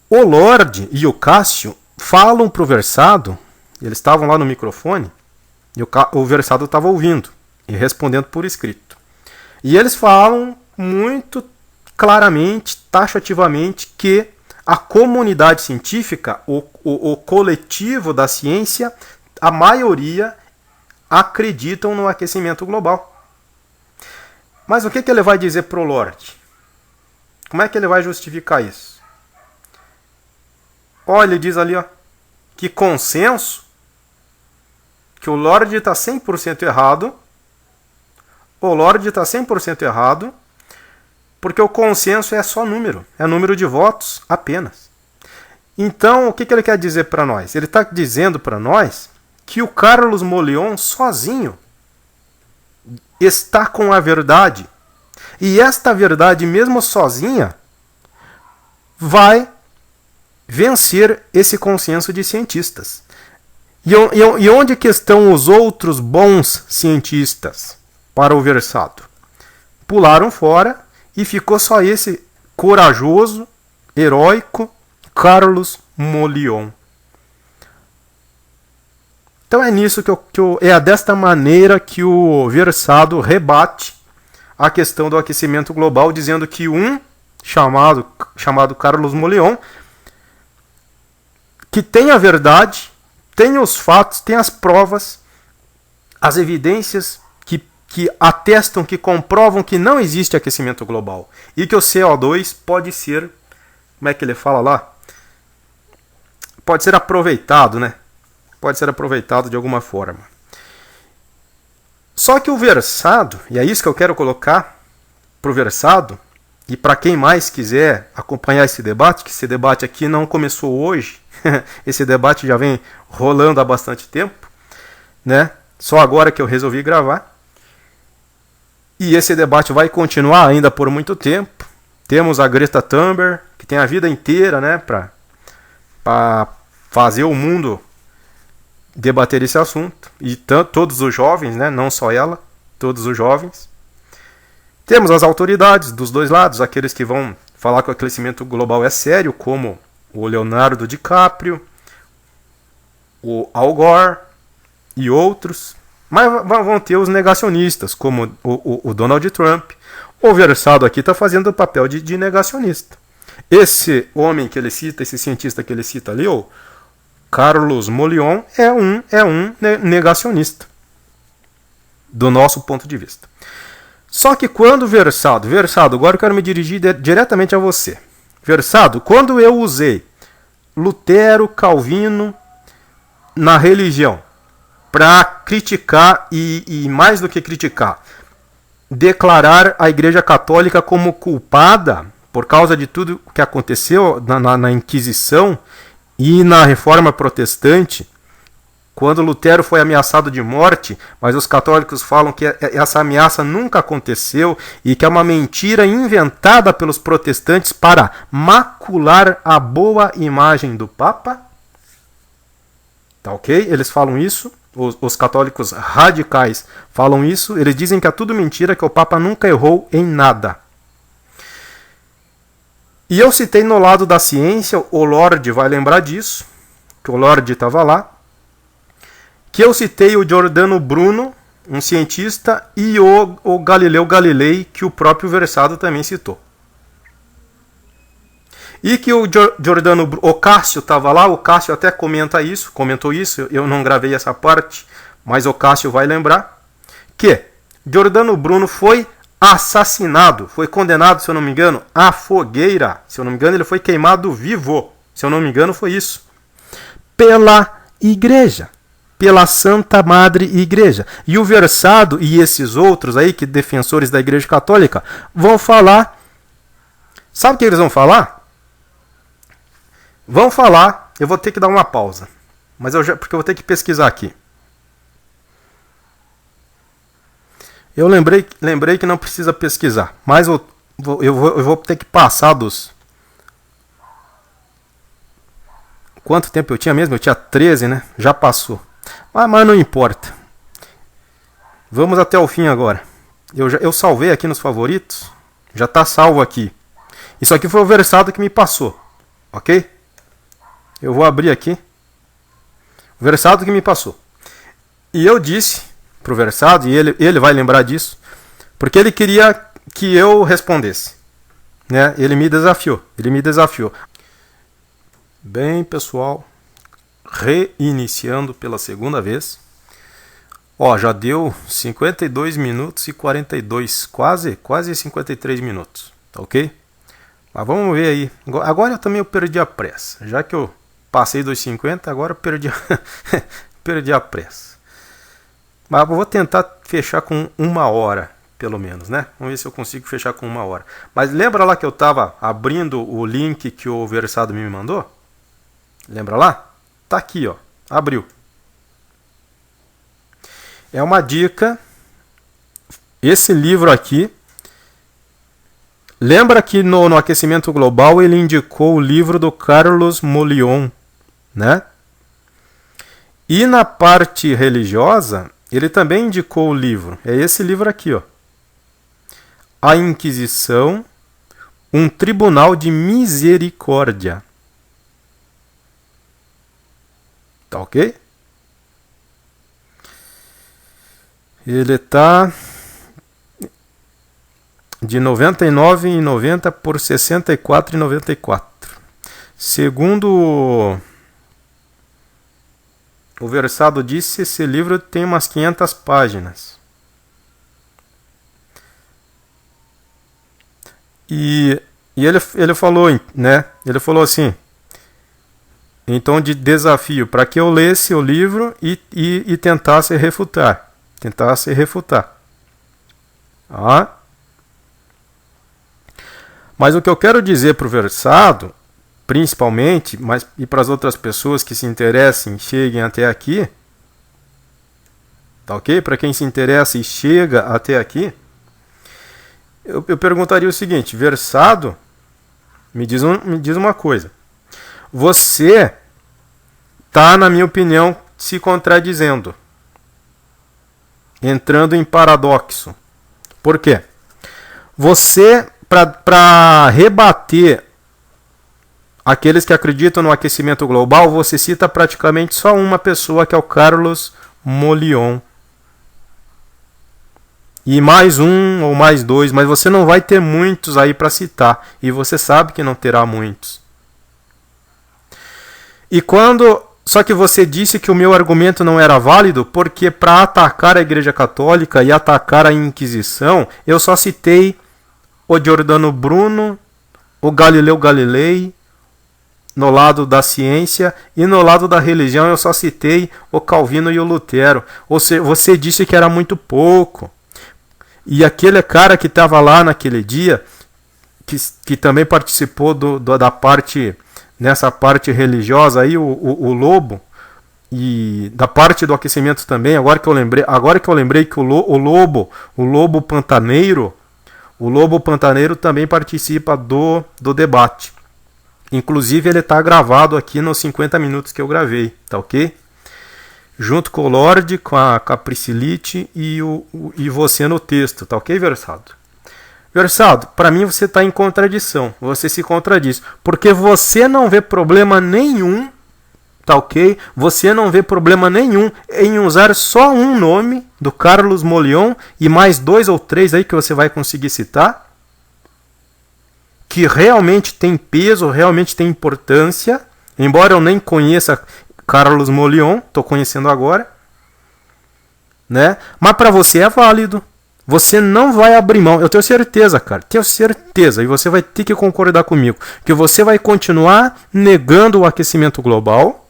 O Lorde e o Cássio falam pro versado, eles estavam lá no microfone, e o versado estava ouvindo e respondendo por escrito. E eles falam muito claramente, taxativamente, que a comunidade científica, o coletivo da ciência, a maioria acreditam no aquecimento global. Mas o que ele vai dizer para o Lorde? Como é que ele vai justificar isso? Olha, ele diz ali, ó, que consenso, que o Lorde está 100% errado. O Lorde está 100% errado, porque o consenso é só número, é número de votos apenas. Então, o que ele quer dizer para nós? Ele está dizendo para nós que o Carlos Molion sozinho está com a verdade. E esta verdade, mesmo sozinha, vai vencer esse consenso de cientistas. E onde que estão os outros bons cientistas para o versado? Pularam fora e ficou só esse corajoso, heróico Carlos Molion. Então é nisso é desta maneira que o versado rebate a questão do aquecimento global, dizendo que um chamado Carlos Molion, que tem a verdade, tem os fatos, tem as provas, as evidências que atestam, que comprovam que não existe aquecimento global e que o CO2 pode ser, como é que ele fala lá? Pode ser aproveitado, né? Pode ser aproveitado de alguma forma. Só que o versado, e é isso que eu quero colocar para o versado, e para quem mais quiser acompanhar esse debate, que esse debate aqui não começou hoje, esse debate já vem rolando há bastante tempo, né? Só agora que eu resolvi gravar. E esse debate vai continuar ainda por muito tempo. Temos a Greta Thunberg, que tem a vida inteira, né, para fazer o mundo debater esse assunto. E todos os jovens, né, não só ela, todos os jovens. Temos as autoridades dos dois lados, aqueles que vão falar que o aquecimento global é sério, como o Leonardo DiCaprio, o Al Gore e outros. Mas vão ter os negacionistas, como o Donald Trump. O versado aqui está fazendo o papel de negacionista. Esse homem que ele cita, esse cientista que ele cita ali, o Carlos Molion, é um negacionista, do nosso ponto de vista. Só que quando versado, agora eu quero me dirigir diretamente a você. Versado, quando eu usei Lutero, Calvino na religião, para criticar e mais do que criticar, declarar a Igreja Católica como culpada por causa de tudo que aconteceu na Inquisição e na Reforma Protestante, quando Lutero foi ameaçado de morte, mas os católicos falam que essa ameaça nunca aconteceu e que é uma mentira inventada pelos protestantes para macular a boa imagem do Papa. Tá ok? Eles falam isso. Os católicos radicais falam isso. Eles dizem que é tudo mentira, que o Papa nunca errou em nada. E eu citei no lado da ciência, o Lorde vai lembrar disso, que o Lorde estava lá, que eu citei o Giordano Bruno, um cientista, e o Galileu Galilei, que o próprio Versado também citou. E que o Giordano, o Cássio estava lá, o Cássio até comentou isso, eu não gravei essa parte, mas o Cássio vai lembrar, que Giordano Bruno foi assassinado, foi condenado, se eu não me engano, à fogueira. Se eu não me engano, ele foi queimado vivo. Se eu não me engano, foi isso. Pela igreja. Pela Santa Madre Igreja. E o Versado e esses outros aí, que defensores da Igreja Católica, vão falar. Sabe o que eles vão falar? Vão falar. Eu vou ter que dar uma pausa. Mas porque eu vou ter que pesquisar aqui. Eu lembrei que não precisa pesquisar, mas eu vou ter que passar dos... Quanto tempo eu tinha mesmo? Eu tinha 13, né? Já passou. Mas não importa. Vamos até o fim agora. Eu salvei aqui nos favoritos. Já está salvo aqui. Isso aqui foi o Versado que me passou. Ok? Eu vou abrir aqui. O Versado que me passou. E eu disse pro Versado, e ele vai lembrar disso, porque ele queria que eu respondesse, né? Ele me desafiou. Bem, pessoal, reiniciando pela segunda vez. Ó, já deu 52 minutos e 42, quase 53 minutos, tá ok? Mas vamos ver aí. Agora eu perdi a pressa, já que eu passei dos 50, agora eu perdi a pressa. Mas eu vou tentar fechar com 1 hora, pelo menos, né? Vamos ver se eu consigo fechar com 1 hora. Mas lembra lá que eu estava abrindo o link que o Versado me mandou? Lembra lá? Tá aqui, ó. Abriu. É uma dica. Esse livro aqui. Lembra que no Aquecimento Global ele indicou o livro do Carlos Molion, né? E na parte religiosa... ele também indicou o livro. É esse livro aqui, ó. A Inquisição, um Tribunal de Misericórdia. Tá ok? Ele tá de R$ 99,90 por R$ 64,94. Segundo o Versado disse, esse livro tem umas 500 páginas. E ele falou, né? Ele falou assim, em tom de desafio, para que eu lesse o livro e tentasse refutar. Ah. Mas o que eu quero dizer para o Versado, principalmente, mas e para as outras pessoas que se interessem, cheguem até aqui, tá ok? Para quem se interessa e chega até aqui, eu perguntaria o seguinte: Versado, me diz uma coisa. Você tá, na minha opinião, se contradizendo, entrando em paradoxo. Por quê? Você, para rebater aqueles que acreditam no aquecimento global, você cita praticamente só uma pessoa, que é o Carlos Molion. E mais um ou mais dois, mas você não vai ter muitos aí para citar. E você sabe que não terá muitos. E só que você disse que o meu argumento não era válido, porque para atacar a Igreja Católica e atacar a Inquisição, eu só citei o Giordano Bruno, o Galileu Galilei, no lado da ciência, e no lado da religião eu só citei o Calvino e o Lutero. Ou seja, você disse que era muito pouco. E aquele cara que estava lá naquele dia, que também participou da parte, nessa parte religiosa aí, o Lobo, e da parte do aquecimento também, agora que eu lembrei que o Lobo Pantaneiro também participa do debate. Inclusive ele está gravado aqui nos 50 minutos que eu gravei, tá ok? Junto com o Lorde, com a Priscilite e você no texto, tá ok, Versado? Versado, para mim você está em contradição, você se contradiz, porque você não vê problema nenhum tá ok? Você não vê problema nenhum em usar só um nome do Carlos Molion e mais 2 ou 3 aí que você vai conseguir citar, que realmente tem peso, realmente tem importância, embora eu nem conheça Carlos Molion, estou conhecendo agora, né? Mas para você é válido. Você não vai abrir mão, eu tenho certeza, cara, tenho certeza, e você vai ter que concordar comigo, que você vai continuar negando o aquecimento global,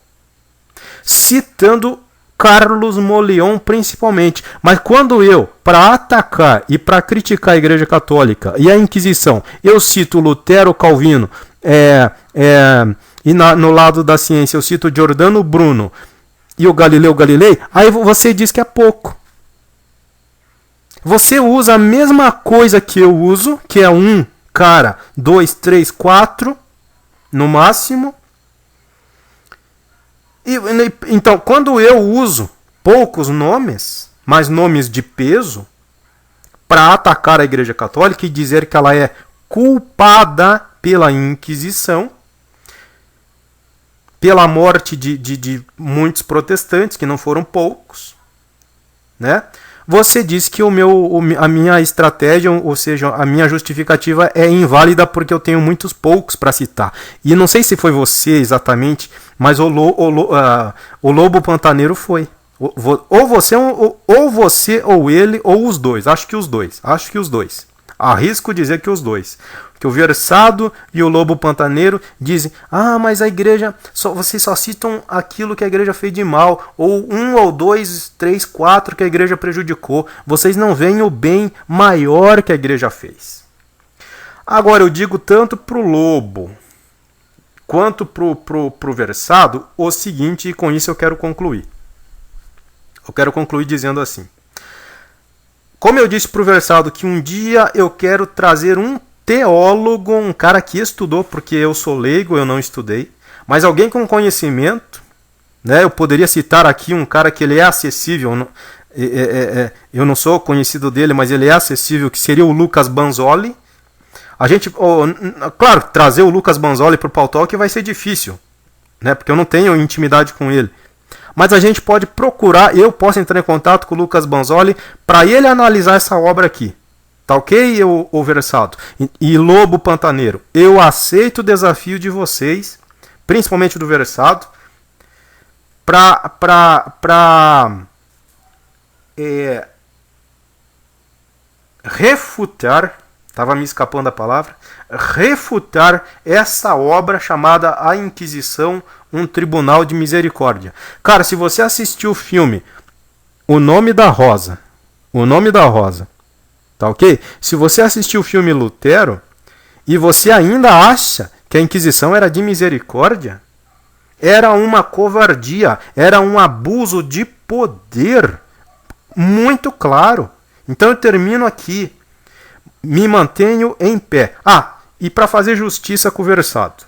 citando Carlos Molion principalmente. Mas quando eu, para atacar e para criticar a Igreja Católica e a Inquisição, eu cito Lutero, Calvino, e no lado da ciência eu cito Giordano Bruno e o Galileu Galilei, aí você diz que é pouco. Você usa a mesma coisa que eu uso, que é 1, cara, 2, 3, 4, no máximo. Então, quando eu uso poucos nomes, mas nomes de peso, para atacar a Igreja Católica e dizer que ela é culpada pela Inquisição, pela morte de muitos protestantes, que não foram poucos, né? Você diz que a minha estratégia, ou seja, a minha justificativa é inválida porque eu tenho muitos poucos para citar. E não sei se foi você exatamente, mas o Lobo Pantaneiro foi. Ou você, ou ele, ou os dois. Acho que os dois. Arrisco dizer que os dois. Que o Versado e o Lobo Pantaneiro dizem: ah, mas a igreja, vocês só citam aquilo que a igreja fez de mal, ou 1 ou 2, 3, 4 que a igreja prejudicou. Vocês não veem o bem maior que a igreja fez. Agora eu digo tanto para o Lobo quanto pro Versado o seguinte, e com isso eu quero concluir. Eu quero concluir dizendo assim: como eu disse pro Versado que um dia eu quero trazer um teólogo, um cara que estudou, porque eu sou leigo, eu não estudei, mas alguém com conhecimento, né? Eu poderia citar aqui um cara que ele é acessível, eu não sou conhecido dele, mas ele é acessível, que seria o Lucas Banzoli. A gente, claro, trazer o Lucas Banzoli para o Paul Talk vai ser difícil, né? Porque eu não tenho intimidade com ele. Mas a gente pode procurar, eu posso entrar em contato com o Lucas Banzoli para ele analisar essa obra aqui. Tá ok, o Versado? E Lobo Pantaneiro, eu aceito o desafio de vocês, principalmente do Versado, para refutar, estava me escapando a palavra, refutar essa obra chamada A Inquisição, um Tribunal de Misericórdia. Cara, se você assistiu o filme O Nome da Rosa, tá ok? Se você assistiu o filme Lutero e você ainda acha que a Inquisição era de misericórdia, era uma covardia, era um abuso de poder muito claro. Então eu termino aqui, me mantenho em pé. E para fazer justiça com o Versado,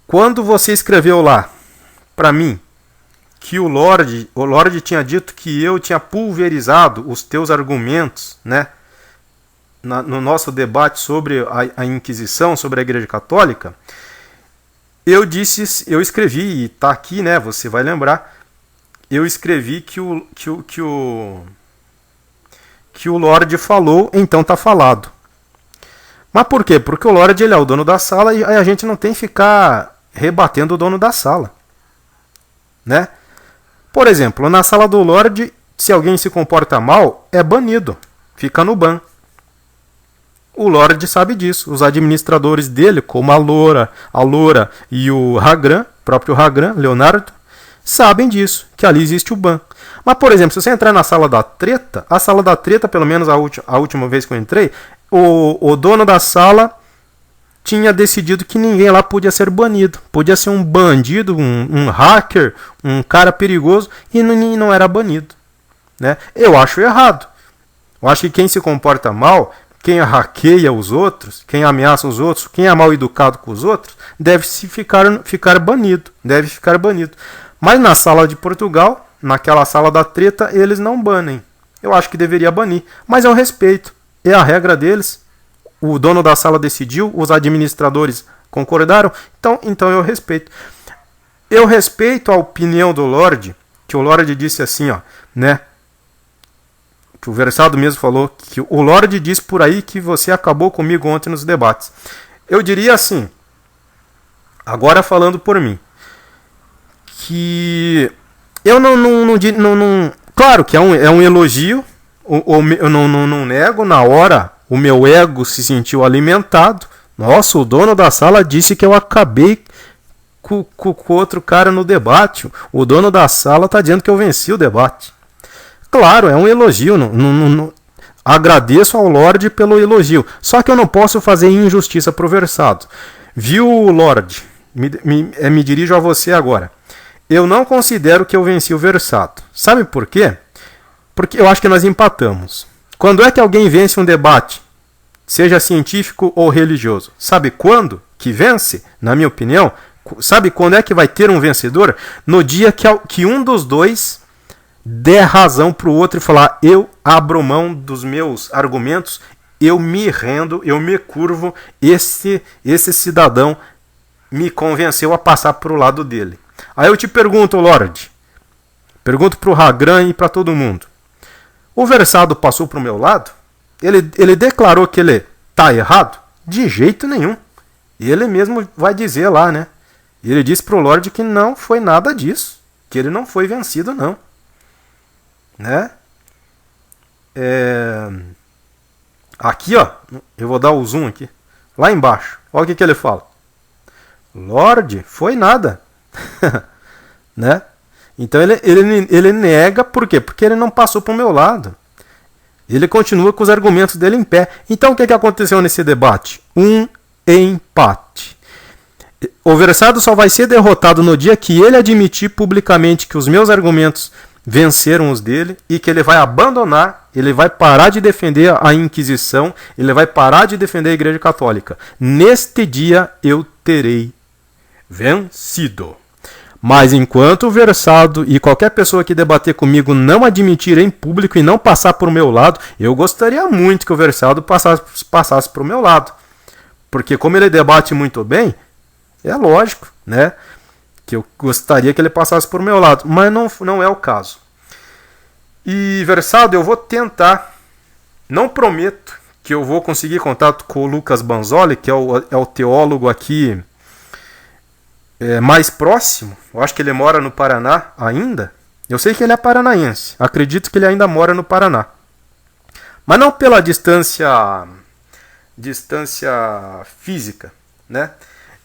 quando você escreveu lá para mim que o Lorde tinha dito que eu tinha pulverizado os teus argumentos, né, no nosso debate sobre a Inquisição, sobre a Igreja Católica, eu escrevi, e está aqui, né, você vai lembrar, eu escrevi que o Lorde falou, então está falado. Mas por quê? Porque o Lorde, ele é o dono da sala e a gente não tem que ficar rebatendo o dono da sala, né? Por exemplo, na sala do Lorde, se alguém se comporta mal, é banido, fica no ban. O Lorde sabe disso. Os administradores dele, como a Loura e o Ragran, próprio Ragran, Leonardo, sabem disso, que ali existe o ban. Mas, por exemplo, se você entrar na sala da treta, pelo menos a última vez que eu entrei, o dono da sala tinha decidido que ninguém lá podia ser banido. Podia ser um bandido, um hacker, um cara perigoso, e não era banido, né? Eu acho errado. Eu acho que quem se comporta mal, quem hackeia os outros, quem ameaça os outros, quem é mal educado com os outros, deve ficar banido. Mas na sala de Portugal, naquela sala da treta, eles não banem. Eu acho que deveria banir, mas eu respeito. É a regra deles. O dono da sala decidiu, os administradores Concordaram? Então eu respeito. Eu respeito a opinião do Lorde, que o Lorde disse assim, ó, né? Que o Versado mesmo falou, que o Lorde diz por aí que você acabou comigo ontem nos debates. Eu diria assim, agora falando por mim, que eu não claro que é um elogio, eu não nego, na hora o meu ego se sentiu alimentado. Nossa, o dono da sala disse que eu acabei com outro cara no debate. O dono da sala está dizendo que eu venci o debate. Claro, é um elogio. Agradeço ao Lorde pelo elogio. Só que eu não posso fazer injustiça pro Versado. Viu, Lorde? Me dirijo a você agora. Eu não considero que eu venci o Versado. Sabe por quê? Porque eu acho que nós empatamos. Quando é que alguém vence um debate? Seja científico ou religioso. Sabe quando que vence? Na minha opinião. Sabe quando é que vai ter um vencedor? No dia que um dos dois der razão para o outro e falar: eu abro mão dos meus argumentos, eu me rendo, eu me curvo, esse cidadão me convenceu a passar para o lado dele. Aí eu te pergunto, Lorde, pergunto para o Ragran e para todo mundo: o Versado passou para o meu lado? Ele declarou que ele está errado? De jeito nenhum. E ele mesmo vai dizer lá, né? Ele disse para o Lorde que não foi nada disso, que ele não foi vencido, não. Né? Aqui, ó, eu vou dar o zoom aqui, lá embaixo, olha o que ele fala: Lorde, foi nada. Né? Então ele nega, por quê? Porque ele não passou para o meu lado. Ele continua com os argumentos dele em pé. Então o que aconteceu nesse debate? Um empate. O Versado só vai ser derrotado no dia que ele admitir publicamente que os meus argumentos venceram os dele e que ele vai abandonar, ele vai parar de defender a Inquisição, ele vai parar de defender a Igreja Católica. Neste dia eu terei vencido. Mas enquanto o Versado e qualquer pessoa que debater comigo não admitir em público e não passar para o meu lado, eu gostaria muito que o Versado passasse para o meu lado. Porque como ele debate muito bem, é lógico, né, que eu gostaria que ele passasse por meu lado, mas não é o caso. E, Versado, eu vou tentar, não prometo que eu vou conseguir contato com o Lucas Banzoli, que é o teólogo aqui mais próximo. Eu acho que ele mora no Paraná ainda. Eu sei que ele é paranaense, acredito que ele ainda mora no Paraná. Mas não pela distância física, né?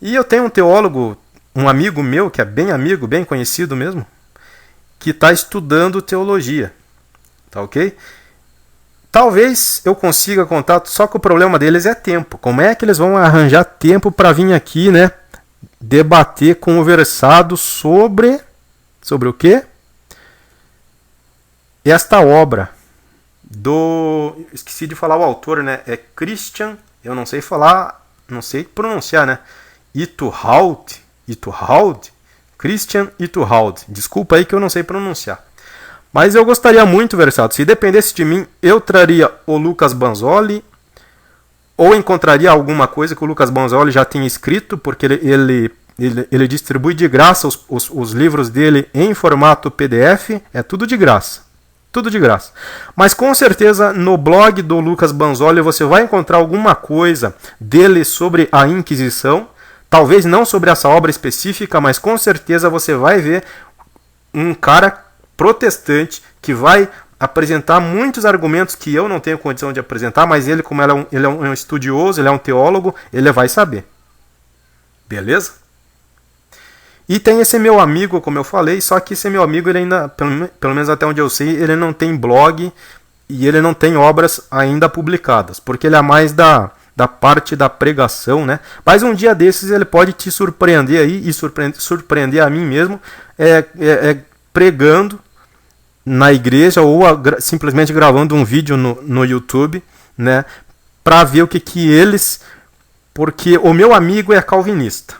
E eu tenho um teólogo, um amigo meu, que é bem amigo, bem conhecido mesmo, que está estudando teologia. Tá ok? Talvez eu consiga contato, só que o problema deles é tempo. Como é que eles vão arranjar tempo para vir aqui, né, debater com o Versado sobre o quê? Esta obra esqueci de falar o autor, né? É Christian, eu não sei falar, não sei pronunciar, né? Itterholt, Christian Itterholt. Desculpa aí que eu não sei pronunciar. Mas eu gostaria muito, Versado, se dependesse de mim, eu traria o Lucas Banzoli, ou encontraria alguma coisa que o Lucas Banzoli já tinha escrito, porque ele distribui de graça os livros dele em formato PDF, é tudo de graça. Tudo de graça. Mas com certeza no blog do Lucas Banzoli você vai encontrar alguma coisa dele sobre a Inquisição. Talvez não sobre essa obra específica, mas com certeza você vai ver um cara protestante que vai apresentar muitos argumentos que eu não tenho condição de apresentar, mas ele, como ele é um estudioso, ele é um teólogo, ele vai saber. Beleza? E tem esse meu amigo, como eu falei, só que esse meu amigo, ele ainda, pelo menos até onde eu sei, ele não tem blog e ele não tem obras ainda publicadas, porque ele é mais da parte da pregação, né? Mas um dia desses ele pode te surpreender aí e surpreender a mim mesmo, pregando na igreja ou simplesmente gravando um vídeo no YouTube, né? Para ver o que eles... Porque o meu amigo é calvinista,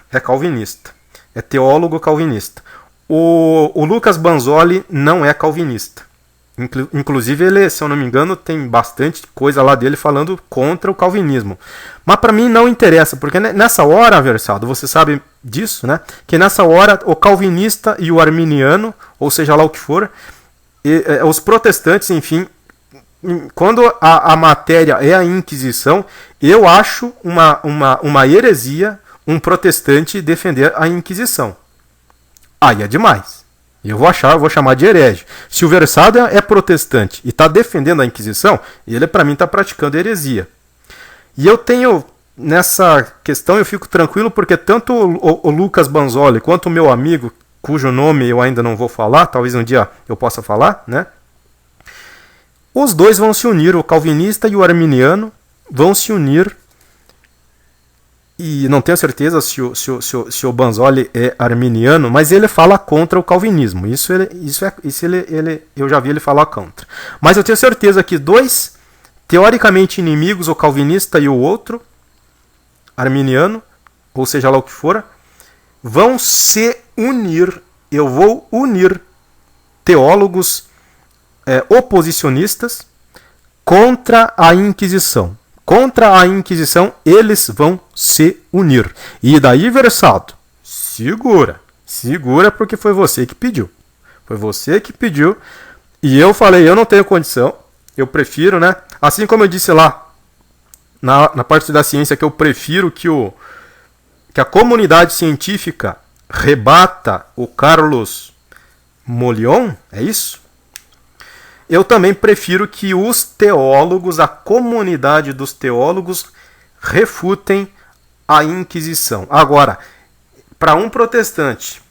é teólogo calvinista. O Lucas Banzoli não é calvinista, Inclusive, ele, se eu não me engano, tem bastante coisa lá dele falando contra o calvinismo. Mas para mim não interessa, porque nessa hora, Versado, você sabe disso, né? Que nessa hora o calvinista e o arminiano, ou seja lá o que for, os protestantes, enfim, quando a matéria é a Inquisição, eu acho uma heresia um protestante defender a Inquisição. Aí é demais. Eu vou chamar de herege. Se o Versado é protestante e está defendendo a Inquisição, ele para mim está praticando heresia. E eu tenho, nessa questão, eu fico tranquilo porque tanto o Lucas Banzoli quanto o meu amigo, cujo nome eu ainda não vou falar, talvez um dia eu possa falar, né? Os dois vão se unir, o calvinista e o arminiano vão se unir. E não tenho certeza se o Banzoli é arminiano, mas ele fala contra o calvinismo. Eu já vi ele falar contra. Mas eu tenho certeza que dois, teoricamente inimigos, o calvinista e o outro, arminiano, ou seja lá o que for, vão se unir. Eu vou unir teólogos oposicionistas contra a Inquisição. Contra a Inquisição, eles vão se unir. E daí, Versado, segura porque foi você que pediu. Foi você que pediu. E eu falei, eu não tenho condição. Eu prefiro, né? Assim como eu disse lá, na parte da ciência, que eu prefiro que a comunidade científica rebata o Carlos Molion, é isso? Eu também prefiro que os teólogos, a comunidade dos teólogos, refutem a Inquisição. Agora, para um protestante,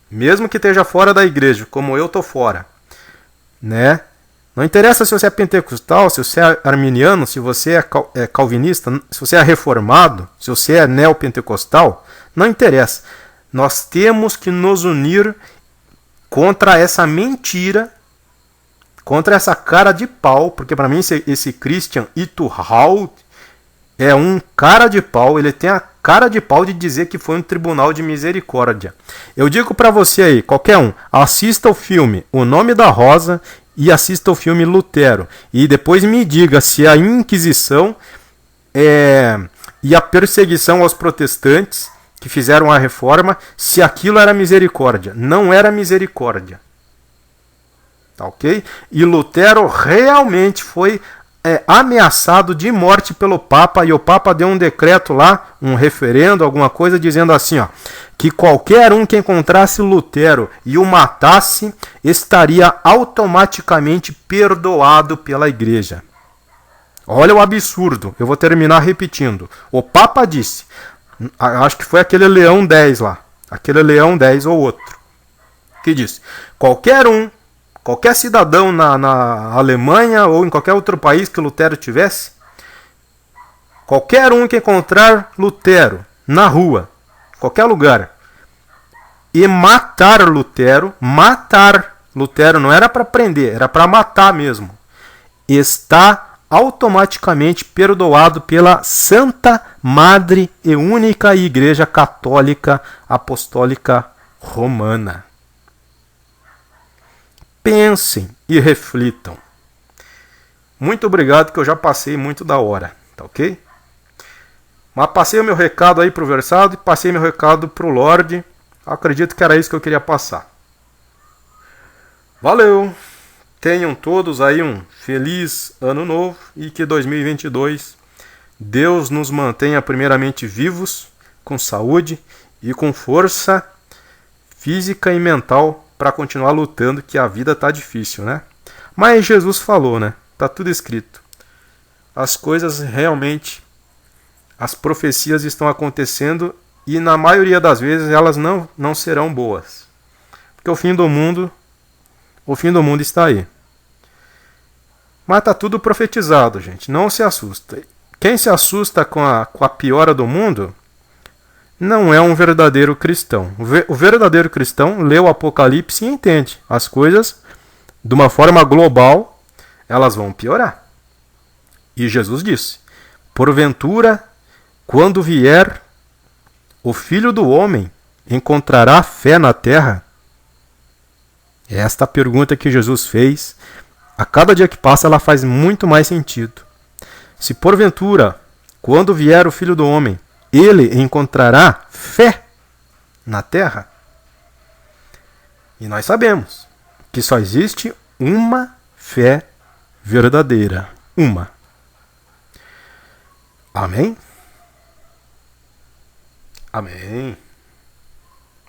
mesmo que esteja fora da igreja, como eu estou fora, né? Não interessa se você é pentecostal, se você é arminiano, se você é calvinista, se você é reformado, se você é neopentecostal, não interessa. Nós temos que nos unir contra essa mentira, contra essa cara de pau, porque para mim esse Christian Itterholt é um cara de pau, ele tem a cara de pau de dizer que foi um tribunal de misericórdia. Eu digo para você aí, qualquer um, assista o filme O Nome da Rosa e assista o filme Lutero, e depois me diga se a Inquisição e a perseguição aos protestantes que fizeram a reforma, se aquilo era misericórdia. Não era misericórdia. Tá, ok? E Lutero realmente foi ameaçado de morte pelo Papa, e o Papa deu um decreto lá, um referendo, alguma coisa, dizendo assim, ó, que qualquer um que encontrasse Lutero e o matasse, estaria automaticamente perdoado pela igreja. Olha o absurdo, eu vou terminar repetindo. O Papa disse, acho que foi aquele Leão X lá, aquele Leão X ou outro, que disse, qualquer cidadão na Alemanha ou em qualquer outro país que Lutero tivesse, qualquer um que encontrar Lutero na rua, qualquer lugar, e matar Lutero não era para prender, era para matar mesmo, está automaticamente perdoado pela Santa Madre e Única Igreja Católica Apostólica Romana. Pensem e reflitam. Muito obrigado, que eu já passei muito da hora, tá ok? Mas passei o meu recado aí pro Versado e passei meu recado pro Lorde. Acredito que era isso que eu queria passar. Valeu! Tenham todos aí um feliz ano novo e que 2022 Deus nos mantenha primeiramente vivos, com saúde e com força física e mental para continuar lutando, que a vida tá difícil, né? Mas Jesus falou, né? Tá tudo escrito. As coisas realmente, as profecias estão acontecendo e na maioria das vezes elas não serão boas. Porque o fim do mundo está aí. Mas tá tudo profetizado, gente. Não se assusta. Quem se assusta com a piora do mundo não é um verdadeiro cristão. O verdadeiro cristão lê o Apocalipse e entende. As coisas, de uma forma global, elas vão piorar. E Jesus disse, porventura, quando vier o Filho do Homem, encontrará fé na terra? É esta a pergunta que Jesus fez A cada dia que passa, ela faz muito mais sentido. Se porventura, quando vier o Filho do Homem, ele encontrará fé na terra? E nós sabemos que só existe uma fé verdadeira. Uma. Amém? Amém.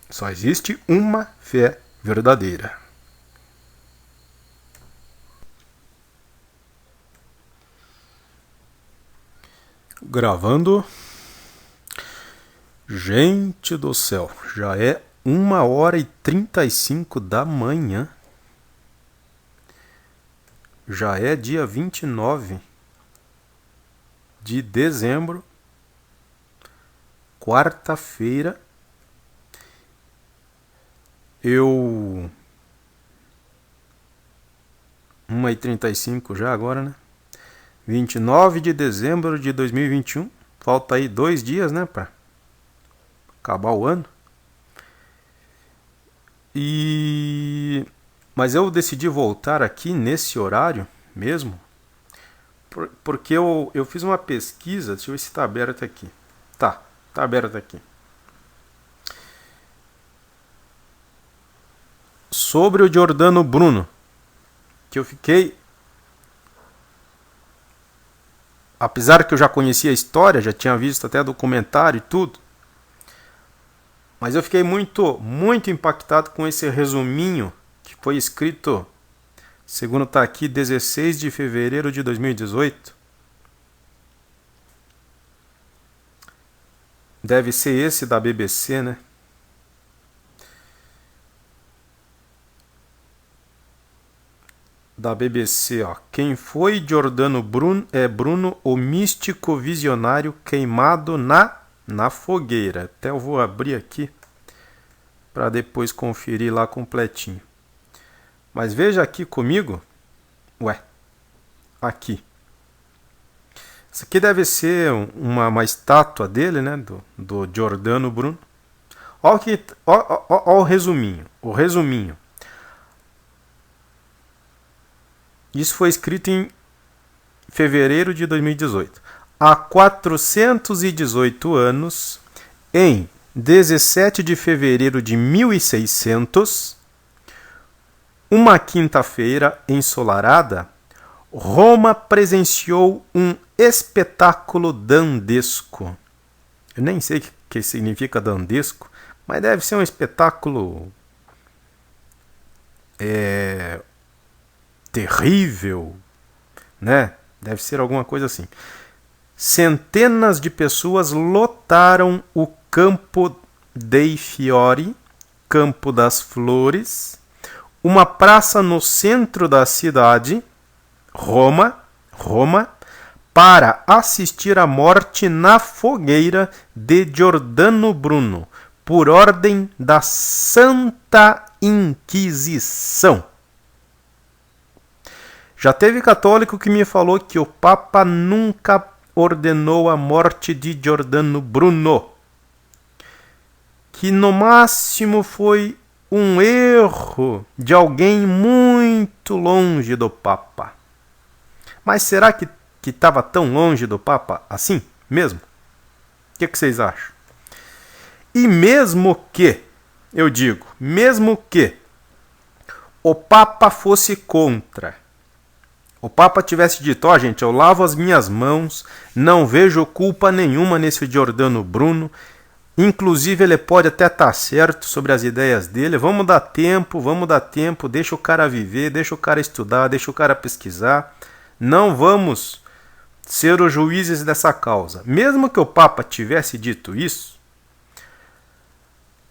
Só existe uma fé verdadeira. Gravando. Gente do céu, já é 1h35 da manhã. Já é dia 29 de dezembro, quarta-feira. 1h35 já agora, né? 29 de dezembro de 2021. Falta aí 2 dias, né, pra acabar o ano. Mas eu decidi voltar aqui nesse horário mesmo, porque eu fiz uma pesquisa. Deixa eu ver se está aberto aqui. Tá aberto aqui. Sobre o Giordano Bruno, que eu fiquei... Apesar que eu já conhecia a história, já tinha visto até documentário e tudo, mas eu fiquei muito impactado com esse resuminho que foi escrito, segundo está aqui, 16 de fevereiro de 2018. Deve ser esse da BBC, né? Da BBC, ó. Quem foi Giordano Bruno? É Bruno, o místico visionário queimado na fogueira. Até eu vou abrir aqui para depois conferir lá completinho. Mas veja aqui comigo. Aqui. Isso aqui deve ser uma estátua dele, né? Do Giordano Bruno. Ó o resuminho. O resuminho. Isso foi escrito em fevereiro de 2018. Há 418 anos, em 17 de fevereiro de 1600, uma quinta-feira ensolarada, Roma presenciou um espetáculo dantesco. Eu nem sei o que significa dantesco, mas deve ser um espetáculo terrível, né? Deve ser alguma coisa assim. Centenas de pessoas lotaram o Campo dei Fiori, Campo das Flores, uma praça no centro da cidade, Roma, para assistir à morte na fogueira de Giordano Bruno, por ordem da Santa Inquisição. Já teve católico que me falou que o Papa nunca ordenou a morte de Giordano Bruno, que no máximo foi um erro de alguém muito longe do Papa. Mas será que estava tão longe do Papa assim mesmo? O que vocês acham? E mesmo que, eu digo, mesmo que o Papa fosse contra, o Papa tivesse dito, gente, eu lavo as minhas mãos, não vejo culpa nenhuma nesse Giordano Bruno, inclusive ele pode até estar certo sobre as ideias dele, vamos dar tempo, deixa o cara viver, deixa o cara estudar, deixa o cara pesquisar, não vamos ser os juízes dessa causa. Mesmo que o Papa tivesse dito isso,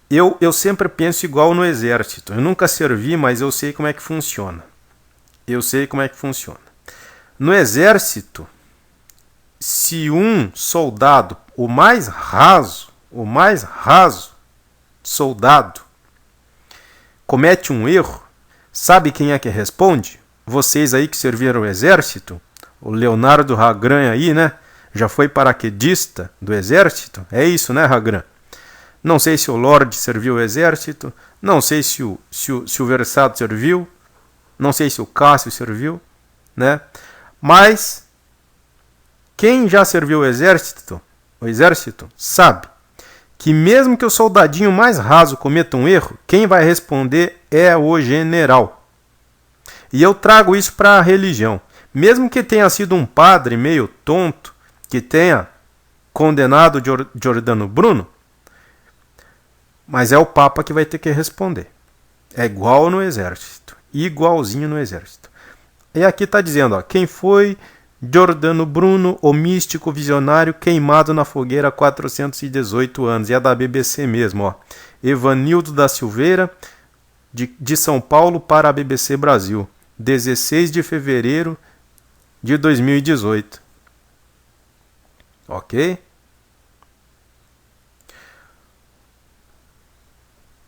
eu sempre penso igual no exército, eu nunca servi, mas eu sei como é que funciona. No exército, se um soldado, o mais raso soldado, comete um erro, sabe quem é que responde? Vocês aí que serviram o exército, o Leonardo Ragran aí, né? Já foi paraquedista do exército? É isso, né, Ragran? Não sei se o Lorde serviu o exército, não sei se o Versato serviu, não sei se o Cássio serviu, né? Mas quem já serviu o exército sabe que mesmo que o soldadinho mais raso cometa um erro, quem vai responder é o general. E eu trago isso para a religião. Mesmo que tenha sido um padre meio tonto, que tenha condenado Giordano Bruno, mas é o Papa que vai ter que responder. É igual no exército. Igualzinho no exército. E aqui está dizendo, ó, quem foi Giordano Bruno, o místico visionário queimado na fogueira há 418 anos. E é da BBC mesmo, ó. Evanildo da Silveira, de São Paulo para a BBC Brasil. 16 de fevereiro de 2018. Ok?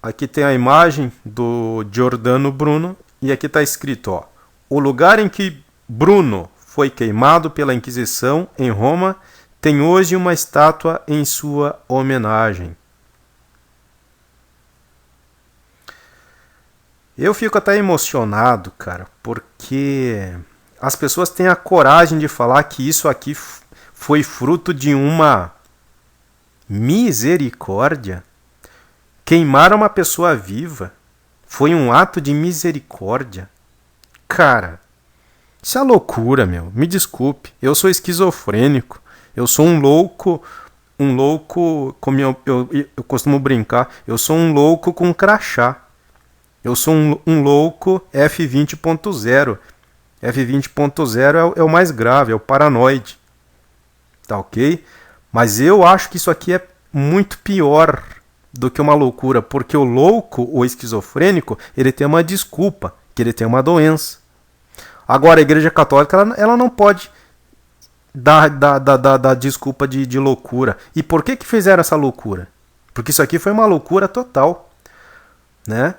Aqui tem a imagem do Giordano Bruno e aqui está escrito, ó, o lugar em que Bruno foi queimado pela Inquisição em Roma tem hoje uma estátua em sua homenagem. Eu fico até emocionado, cara, porque as pessoas têm a coragem de falar que isso aqui foi fruto de uma misericórdia. Queimar uma pessoa viva foi um ato de misericórdia. Cara, isso é loucura, meu. Me desculpe, eu sou esquizofrênico. Eu sou um louco, como eu costumo brincar, eu sou um louco com crachá. Eu sou um louco F20.0. F20.0 é o mais grave, é o paranoide. Tá ok? Mas eu acho que isso aqui é muito pior do que uma loucura, porque o louco, o esquizofrênico, ele tem uma desculpa, que ele tem uma doença. Agora, a Igreja Católica, ela não pode dar desculpa de loucura. E por que fizeram essa loucura? Porque isso aqui foi uma loucura total, né?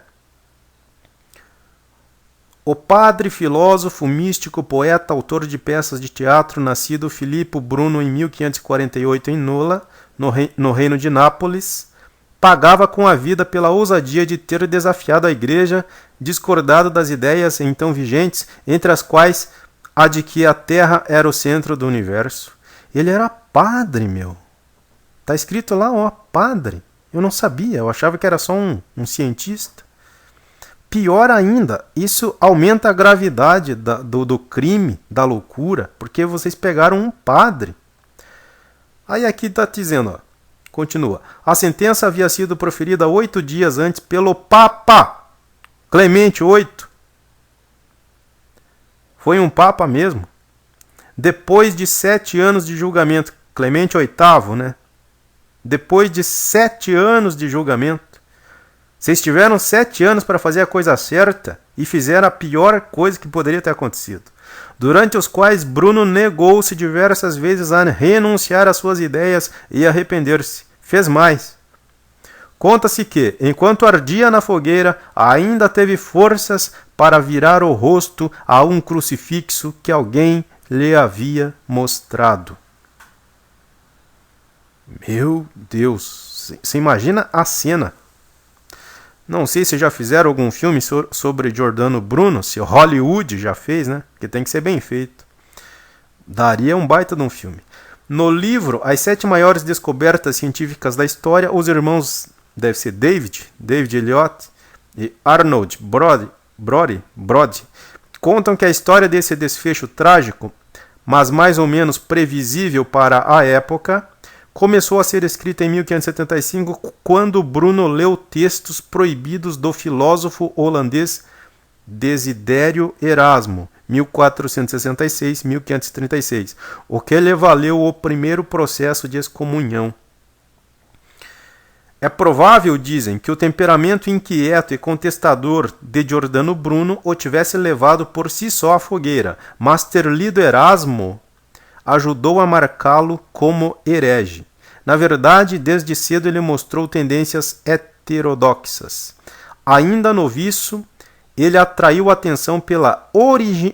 O padre, filósofo, místico, poeta, autor de peças de teatro, nascido Filippo Bruno em 1548 em Nola, no reino de Nápoles, pagava com a vida pela ousadia de ter desafiado a Igreja, discordado das ideias então vigentes, entre as quais a de que a Terra era o centro do universo. Ele era padre, meu. Tá escrito lá, ó, padre. Eu não sabia, eu achava que era só um cientista. Pior ainda, isso aumenta a gravidade do crime, da loucura, porque vocês pegaram um padre. Aí aqui está dizendo, ó, continua. A sentença havia sido proferida 8 dias antes pelo Papa Clemente VIII. Foi um Papa mesmo. Depois de 7 anos de julgamento. Clemente VIII, né? Depois de 7 anos de julgamento. Vocês tiveram 7 anos para fazer a coisa certa e fizeram a pior coisa que poderia ter acontecido. Durante os quais Bruno negou-se diversas vezes a renunciar às suas ideias e arrepender-se. Fez mais. Conta-se que, enquanto ardia na fogueira, ainda teve forças para virar o rosto a um crucifixo que alguém lhe havia mostrado. Meu Deus, você imagina a cena. Não sei se já fizeram algum filme sobre Giordano Bruno, se Hollywood já fez, né? Porque tem que ser bem feito. Daria um baita de um filme. No livro As 7 Maiores Descobertas Científicas da História, os irmãos, deve ser David Eliot e Arnold Brody, contam que a história desse desfecho trágico, mas mais ou menos previsível para a época, começou a ser escrita em 1575, quando Bruno leu textos proibidos do filósofo holandês Desidério Erasmo, 1466-1536, o que lhe valeu o primeiro processo de excomunhão. É provável, dizem, que o temperamento inquieto e contestador de Giordano Bruno o tivesse levado por si só à fogueira, mas ter lido Erasmo ajudou a marcá-lo como herege. Na verdade, desde cedo ele mostrou tendências heterodoxas. Ainda noviço, ele atraiu a atenção pela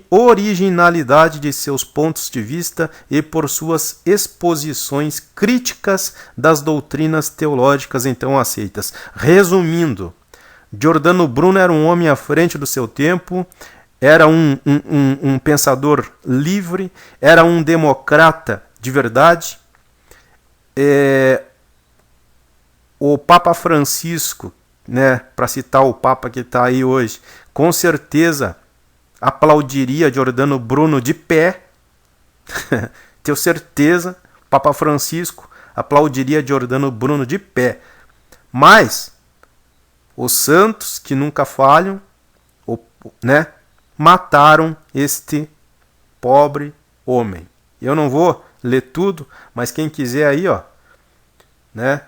originalidade de seus pontos de vista e por suas exposições críticas das doutrinas teológicas então aceitas. Resumindo, Giordano Bruno era um homem à frente do seu tempo, era um pensador livre, era um democrata de verdade. O Papa Francisco, né, para citar o Papa que está aí hoje, com certeza aplaudiria Giordano Bruno de pé. Tenho certeza, Papa Francisco aplaudiria Giordano Bruno de pé. Mas os santos que nunca falham, né, mataram este pobre homem. Eu não vou ler tudo, mas quem quiser aí, ó, né,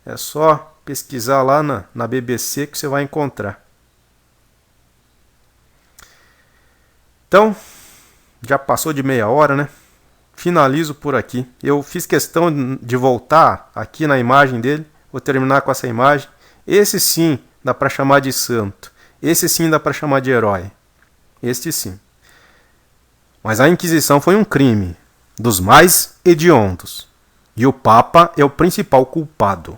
é só pesquisar lá na BBC que você vai encontrar. Então, já passou de meia hora, né? Finalizo por aqui. Eu fiz questão de voltar aqui na imagem dele. Vou terminar com essa imagem. Esse sim dá para chamar de santo. Esse sim dá para chamar de herói. Este sim. Mas a Inquisição foi um crime dos mais hediondos. E o Papa é o principal culpado.